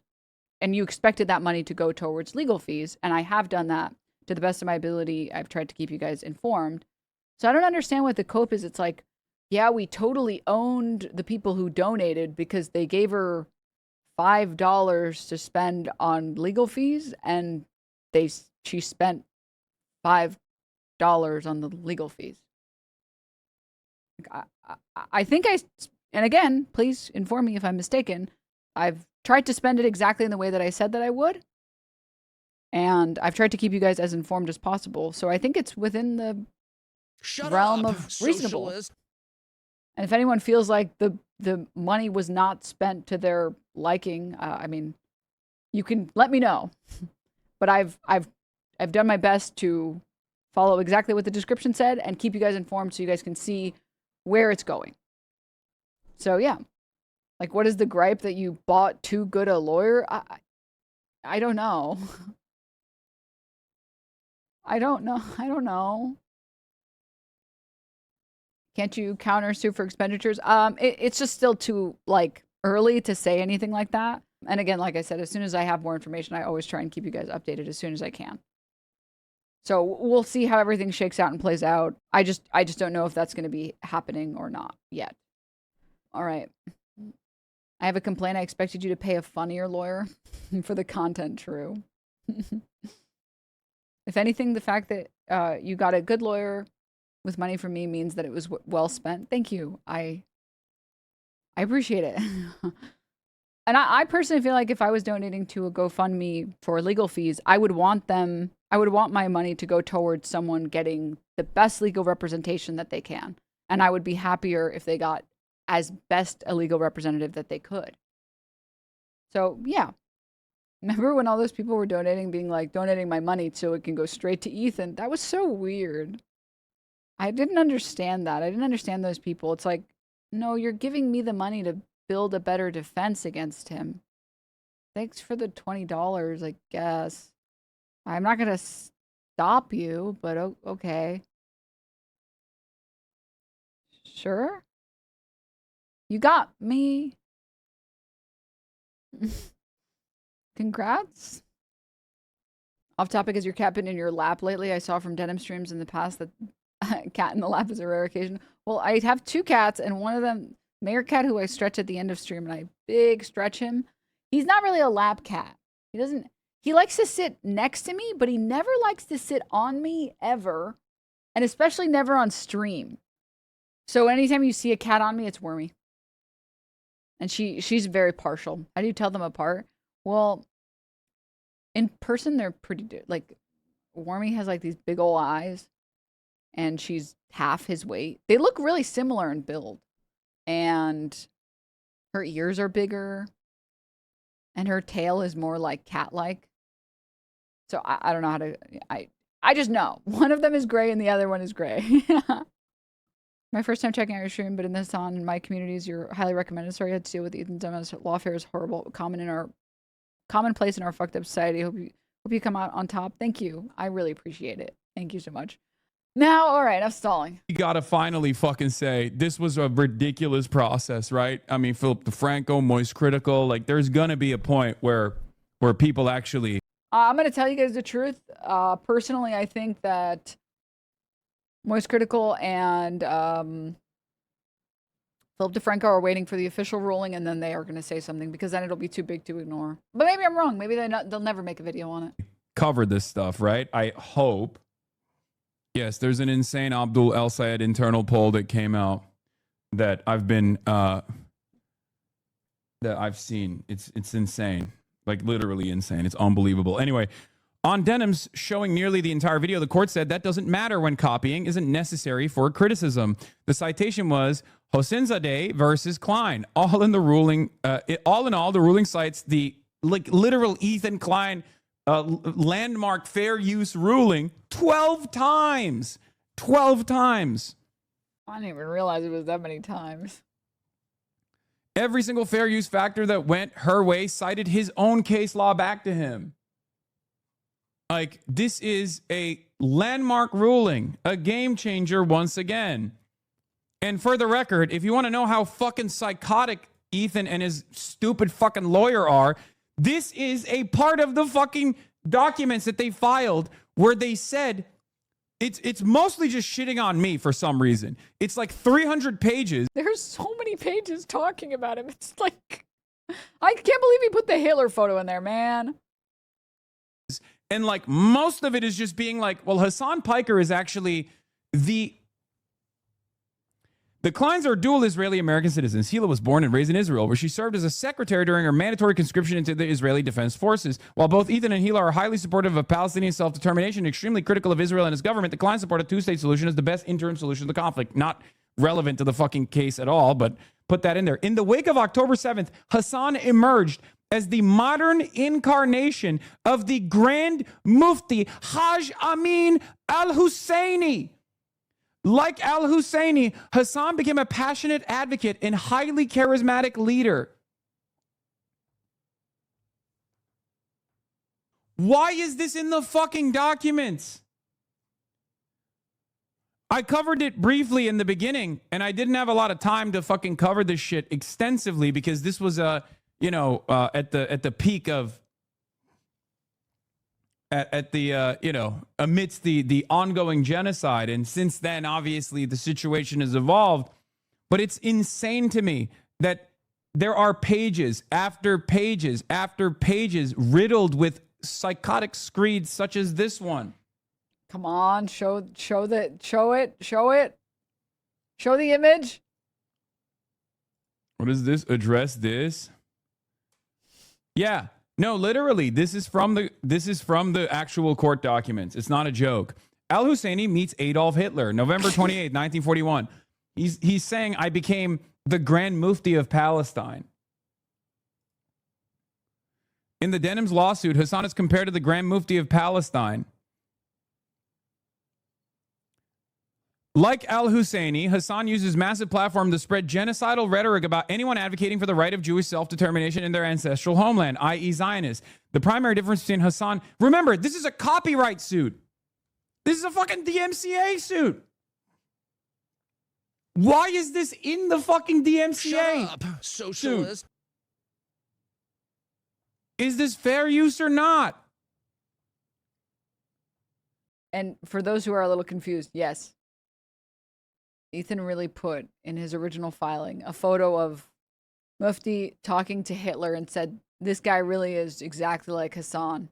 Speaker 1: and you expected that money to go towards legal fees. And I have done that to the best of my ability. I've tried to keep you guys informed. So I don't understand what the cope is. It's like, yeah, we totally owned the people who donated because they gave her $5 to spend on legal fees, and she spent $5 on the legal fees. I think and again, please inform me if I'm mistaken, I've tried to spend it exactly in the way that I said that I would. And I've tried to keep you guys as informed as possible. So I think it's within the realm of reasonable. Socialist. And if anyone feels like the money was not spent to their liking, I mean, you can let me know. But I've done my best to follow exactly what the description said and keep you guys informed so you guys can see where it's going. So yeah, like, what is the gripe that you bought too good a lawyer? I don't know. I don't know. Can't you counter sue for expenditures? It's just still too, like, early to say anything like that. And again, like I said, as soon as I have more information, I always try and keep you guys updated as soon as I can. So we'll see how everything shakes out and plays out. I just don't know if that's going to be happening or not yet. All right. I have a complaint. I expected you to pay a funnier lawyer for the content. True. If anything, the fact that you got a good lawyer with money from me means that it was well spent. Thank you. I appreciate it. And I personally feel like if I was donating to a GoFundMe for legal fees, I would want my money to go towards someone getting the best legal representation that they can. And I would be happier if they got as best a legal representative that they could. So, yeah. Remember when all those people were donating, being like, donating my money so it can go straight to Ethan? That was so weird. I didn't understand that. I didn't understand those people. It's like, no, you're giving me the money to build a better defense against him. Thanks for the $20, I guess. I'm not going to stop you, but okay. Sure? You got me. Congrats. Off topic, has your cat been in your lap lately? I saw from denim streams in the past that cat in the lap is a rare occasion. Well, I have 2 cats, and one of them, Mayor Cat, who I stretch at the end of stream, and I big stretch him. He's not really a lap cat. He likes to sit next to me, but he never likes to sit on me ever, and especially never on stream. So anytime you see a cat on me, it's Wormy. And she's very partial. How do you tell them apart? Well, in person, they're pretty, like, Wormy has like these big old eyes, and she's half his weight. They look really similar in build, and her ears are bigger, and her tail is more like cat-like. So I don't know how to, I just know. One of them is gray and the other one is gray. My first time checking out your stream, but in this on in my communities, you're highly recommended. Sorry I had to deal with Ethan's demos. Lawfare is horrible, commonplace in our fucked up society. Hope you come out on top. Thank you. I really appreciate it. Thank you so much. Now, all right, enough stalling.
Speaker 2: You gotta finally fucking say this was a ridiculous process, right? I mean, Philip DeFranco, Moist Critical, like there's gonna be a point where people actually.
Speaker 1: I'm gonna tell you guys the truth. Personally, I think that Moist Critical and Philip DeFranco are waiting for the official ruling, and then they are gonna say something, because then it'll be too big to ignore. But maybe I'm wrong. Maybe they'll never make a video on it.
Speaker 2: Cover this stuff, right? I hope. Yes, there's an insane Abdul El Sayed internal poll that came out that I've seen. It's insane. Like literally insane. It's unbelievable. Anyway, on Denims showing nearly the entire video, the court said that doesn't matter when copying isn't necessary for criticism. The citation was Hosseinzadeh versus Klein. All in all, the ruling cites the literal Ethan Klein landmark fair use ruling 12 times. 12 times.
Speaker 1: I didn't even realize it was that many times.
Speaker 2: Every single fair use factor that went her way cited his own case law back to him. Like, this is a landmark ruling, a game changer once again. And for the record, if you want to know how fucking psychotic Ethan and his stupid fucking lawyer are, this is a part of the fucking documents that they filed where they said it's mostly just shitting on me for some reason. It's like 300 pages.
Speaker 1: There's so many pages talking about him. It's like, I can't believe he put the Hitler photo in there, man.
Speaker 2: And like most of it is just being like, well, Hassan Piker is actually the Kleins are dual Israeli-American citizens. Hila was born and raised in Israel, where she served as a secretary during her mandatory conscription into the Israeli Defense Forces. While both Ethan and Hila are highly supportive of Palestinian self-determination and extremely critical of Israel and its government, the Kleins support a two-state solution as the best interim solution to the conflict. Not relevant to the fucking case at all, but put that in there. In the wake of October 7th, Hassan emerged as the modern incarnation of the Grand Mufti Haj Amin al-Husseini. Like al-Husseini, Hassan became a passionate advocate and highly charismatic leader. Why is this in the fucking documents? I covered it briefly in the beginning, and I didn't have a lot of time to fucking cover this shit extensively because this was at the peak of amidst the ongoing genocide. And since then, obviously, the situation has evolved. But it's insane to me that there are pages after pages after pages riddled with psychotic screeds such as this one.
Speaker 1: Come on, show it. Show the image.
Speaker 2: What is this? Address this? Yeah. No, literally, this is from the actual court documents. It's not a joke. Al-Husseini meets Adolf Hitler, November 28, 1941. He's saying, I became the Grand Mufti of Palestine. In the Denims lawsuit, Hasan is compared to the Grand Mufti of Palestine. Like Al-Husseini, Hasan uses massive platform to spread genocidal rhetoric about anyone advocating for the right of Jewish self-determination in their ancestral homeland, i.e. Zionists. The primary difference between Hasan... Remember, this is a copyright suit. This is a fucking DMCA suit. Why is this in the fucking DMCA?
Speaker 3: Shut up, socialist.
Speaker 2: Dude. Is this fair use or not?
Speaker 1: And for those who are a little confused, yes. Ethan really put in his original filing a photo of Mufti talking to Hitler and said, this guy really is exactly like Hasan.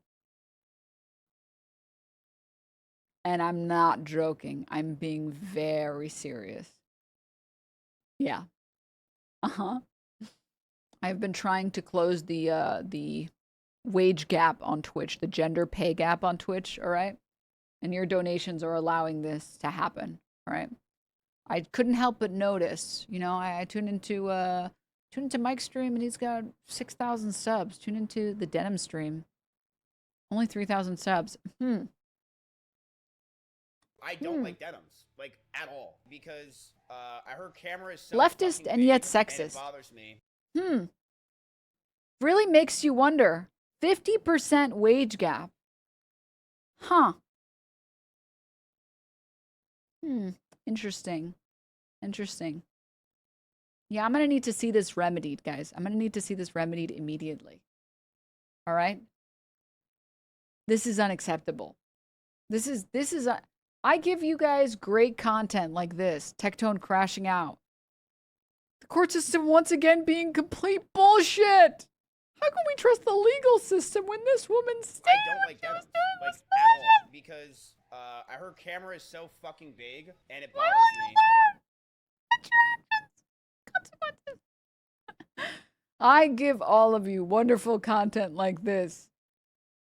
Speaker 1: And I'm not joking. I'm being very serious. Yeah. Uh-huh. I've been trying to close the wage gap on Twitch, the gender pay gap on Twitch, all right? And your donations are allowing this to happen, all right? I couldn't help but notice, you know, I tuned into Mike's stream and he's got 6,000 subs. Tune into the Denim stream. Only 3,000 subs.
Speaker 11: I don't like Denims, like, at all, because her camera is so
Speaker 1: leftist and yet sexist.
Speaker 11: and it bothers me.
Speaker 1: Really makes you wonder. 50% wage gap. Huh. Interesting. Interesting. Yeah, I'm going to need to see this remedied, guys. I'm going to need to see this remedied immediately. All right? This is unacceptable. I give you guys great content like this. Tectone crashing out. The court system once again being complete bullshit. How can we trust the legal system when this woman stands?
Speaker 11: I don't like Denims, like, at all, because her camera is so fucking big, and it bothers me.
Speaker 1: I give all of you wonderful content like this.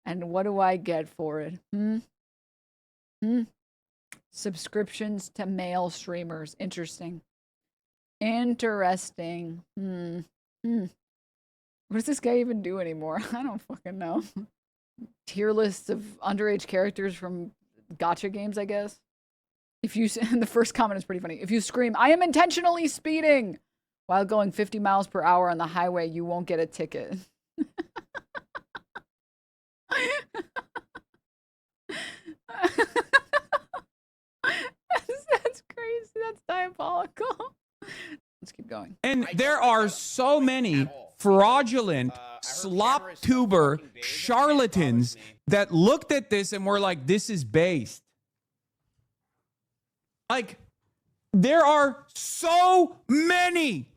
Speaker 1: And what do I get for it? Subscriptions to male streamers. Interesting. Interesting. What does this guy even do anymore? I don't fucking know. Tier lists of underage characters from gacha games, I guess. If you, the first comment is pretty funny. If you scream, I am intentionally speeding while going 50 miles per hour on the highway, you won't get a ticket. That's crazy. That's diabolical. Let's keep going.
Speaker 2: And there are so many fraudulent slop tuber charlatans that looked at this and were like, this is based. Like, there are so many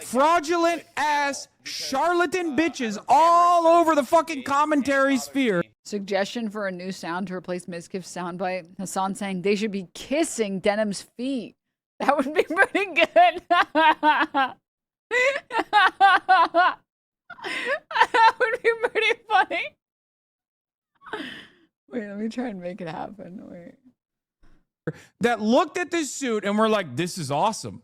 Speaker 2: fraudulent ass charlatan bitches all over the fucking commentary sphere.
Speaker 1: Suggestion for a new sound to replace Mizkif's soundbite. Hasan saying they should be kissing Denim's feet. That would be pretty good. That would be pretty funny. Wait, let me try and make it happen. Wait.
Speaker 2: That looked at this suit and were like, this is awesome.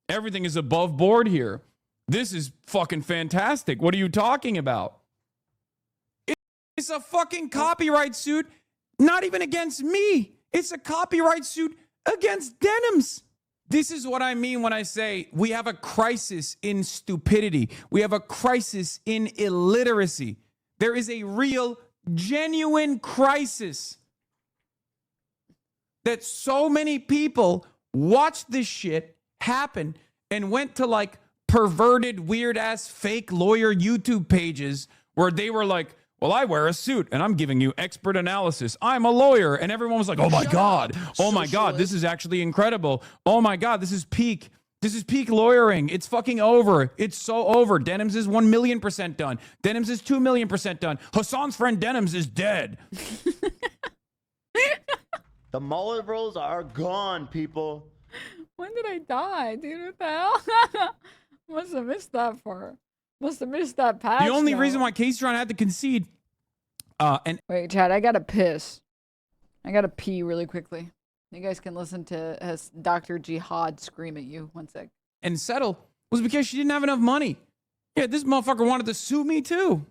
Speaker 2: Everything is above board here. This is fucking fantastic. What are you talking about? It's a fucking copyright suit, not even against me. It's a copyright suit against Denims. This is what I mean when I say we have a crisis in stupidity. We have a crisis in illiteracy. There is a real, genuine crisis that so many people watched this shit happen and went to like perverted, weird ass fake lawyer YouTube pages where they were like, well, I wear a suit and I'm giving you expert analysis. I'm a lawyer. And everyone was like, oh my God. Oh my God. This is actually incredible. Oh my God. This is peak. This is peak lawyering. It's fucking over. It's so over. Denims is 1,000,000% done. Denims is 2,000,000% done. Hasan's friend Denims is dead.
Speaker 12: The mullet rolls are gone, people.
Speaker 1: When did I die, dude? What the hell? Must have missed that part. Must have missed that patch.
Speaker 2: The only
Speaker 1: note.
Speaker 2: reason why K-Stron had to concede, and
Speaker 1: Wait, Chad, I gotta piss. I gotta pee really quickly. You guys can listen to Dr. Jihad scream at you. One sec.
Speaker 2: and settle was because she didn't have enough money. Yeah, this motherfucker wanted to sue me too.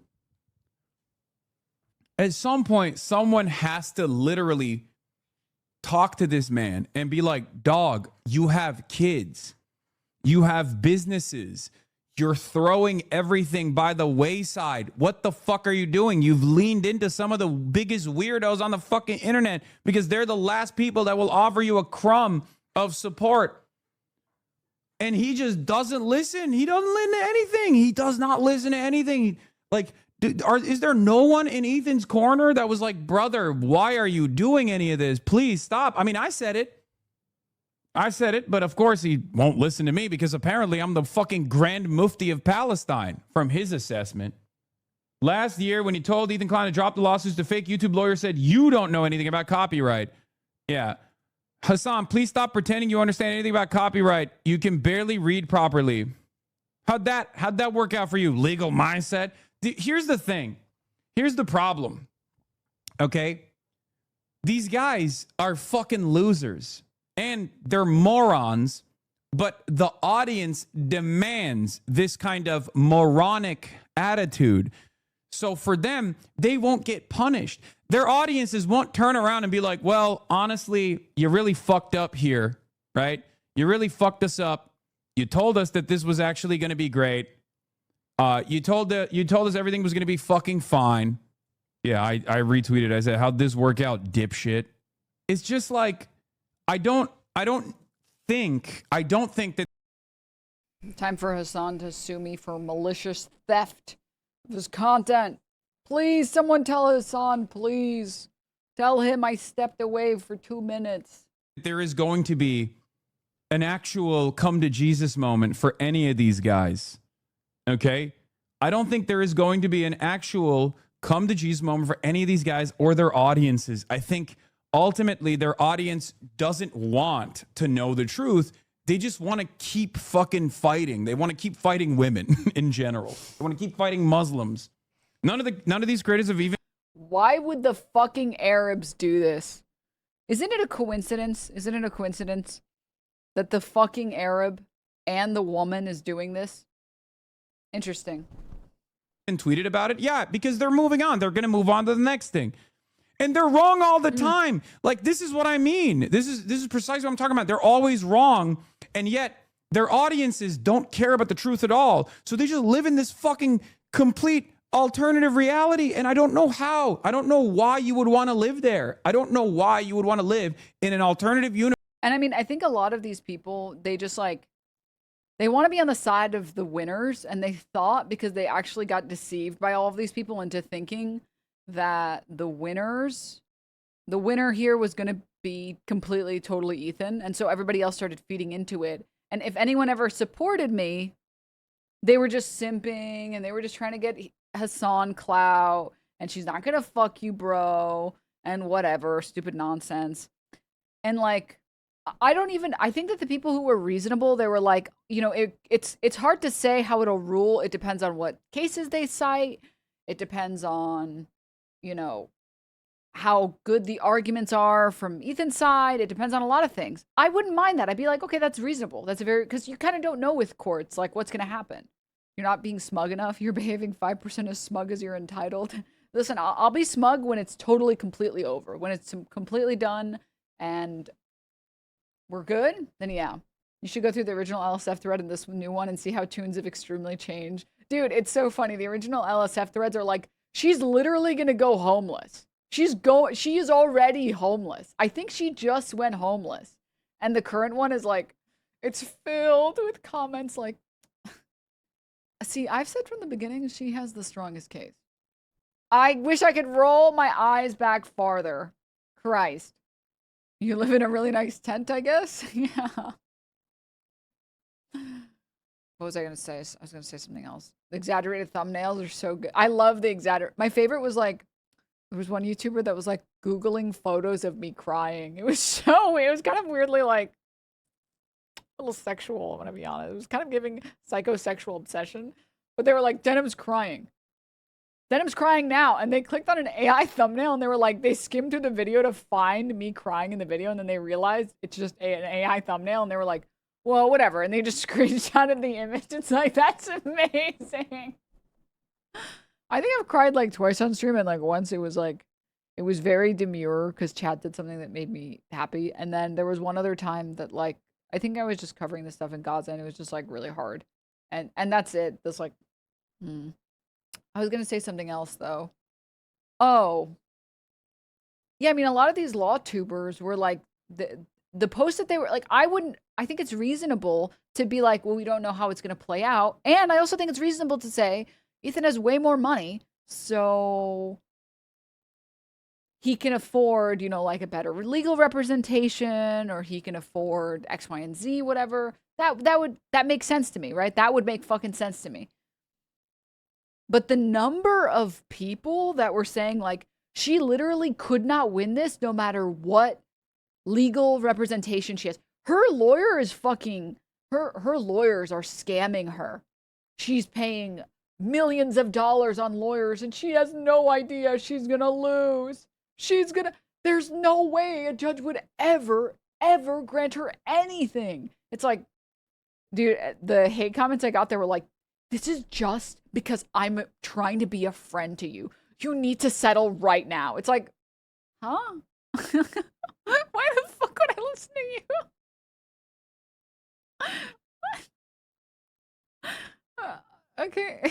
Speaker 2: At some point, someone has to literally talk to this man and be like, dog, you have kids. You have businesses. You're throwing everything by the wayside. What the fuck are you doing? You've leaned into some of the biggest weirdos on the fucking internet because they're the last people that will offer you a crumb of support. And he just doesn't listen. He doesn't listen to anything. He does not listen to anything. Like, is there no one in Ethan's corner that was like, brother, why are you doing any of this? Please stop. I mean, I said it, but of course he won't listen to me because apparently I'm the fucking Grand Mufti of Palestine from his assessment. Last year, when he told Ethan Klein to drop the lawsuits, the fake YouTube lawyer said, you don't know anything about copyright. Yeah. Hasan, please stop pretending you understand anything about copyright. You can barely read properly. How'd that work out for you? Legal mindset? Here's the thing. Here's the problem. Okay? These guys are fucking losers. And they're morons, but the audience demands this kind of moronic attitude. So for them, they won't get punished. Their audiences won't turn around and be like, well, honestly, you really fucked up here, right? You really fucked us up. You told us that this was actually going to be great. You told us everything was going to be fucking fine. Yeah, I retweeted. I said, how'd this work out, dipshit? It's just like, I don't think that.
Speaker 1: Time for Hasan to sue me for malicious theft of his content. Please, someone tell Hasan, please. Tell him I stepped away for 2 minutes.
Speaker 2: There is going to be an actual come to Jesus moment for any of these guys. Okay? I don't think there is going to be an actual come to Jesus moment for any of these guys or their audiences. I think ultimately their audience doesn't want to know the truth. They just want to keep fucking fighting. They want to keep fighting women in general. They want to keep fighting Muslims. None of these creators have even.
Speaker 1: Why would the fucking Arabs do this? Isn't it a coincidence? Isn't it a coincidence that the fucking Arab and the woman is doing this? Interesting.
Speaker 2: And tweeted about it? Yeah, because they're moving on. They're going to move on to the next thing. And they're wrong all the time. Like, this is what I mean. This is precisely what I'm talking about. They're always wrong, and yet their audiences don't care about the truth at all. So they just live in this fucking complete alternative reality, and I don't know how. I don't know why you would want to live there. I don't know why you would want to live in an alternative universe.
Speaker 1: And I mean, I think a lot of these people, they just like, they want to be on the side of the winners, and they thought, because they actually got deceived by all of these people into thinking that the winner here was going to be completely, totally Ethan. And so everybody else started feeding into it. And if anyone ever supported me, they were just simping and they were just trying to get Hasan clout, and she's not going to fuck you, bro, and whatever, stupid nonsense. And like, I think that the people who were reasonable, they were like, you know, it's hard to say how it'll rule. It depends on what cases they cite. It depends on, you know, how good the arguments are from Ethan's side. It depends on a lot of things. I wouldn't mind that. I'd be like, okay, that's reasonable. That's because you kind of don't know with courts, like, what's going to happen. You're not being smug enough. You're behaving 5% as smug as you're entitled. Listen, I'll be smug when it's totally, completely over. When it's completely done and we're good, then yeah. You should go through the original LSF thread and this new one and see how tunes have extremely changed. Dude, it's so funny. The original LSF threads are like, she's literally going to go homeless. She is already homeless. I think she just went homeless. And the current one is like, it's filled with comments like, see, I've said from the beginning, she has the strongest case. I wish I could roll my eyes back farther. Christ. You live in a really nice tent, I guess? Yeah. What was I going to say? I was going to say something else. The exaggerated thumbnails are so good. I love the exaggerate. My favorite was like, There was one YouTuber that was like Googling photos of me crying. It was so weird. It was kind of weirdly like a little sexual, I'm gonna be honest. It was kind of giving psychosexual obsession. But they were like, Denim's crying. Denim's crying now. And they clicked on an AI thumbnail and they were like, they skimmed through the video to find me crying in the video. And then they realized it's just an AI thumbnail. And they were like, well, whatever. And they just screenshotted the image. It's like, that's amazing. I think I've cried like twice on stream. And like once it was like, it was very demure because Chad did something that made me happy. And then there was one other time that like, I think I was just covering this stuff in Gaza and it was just like really hard. And that's it. That's like, I was going to say something else though. Oh. Yeah, I mean, a lot of these law tubers were like, the post that they were like, I think it's reasonable to be like, well, we don't know how it's going to play out. And I also think it's reasonable to say, Ethan has way more money, so he can afford, you know, like a better legal representation, or he can afford X, Y, and Z, whatever. That makes sense to me, right? That would make fucking sense to me. But the number of people that were saying like, she literally could not win this no matter what legal representation she has. Her lawyer is fucking, her lawyers are scamming her. She's paying millions of dollars on lawyers and she has no idea she's gonna lose. There's no way a judge would ever grant her anything. It's like, dude, the hate comments I got there were like, this is just because I'm trying to be a friend to you. You need to settle right now. It's like, huh? Why the fuck would I listen to you? Okay.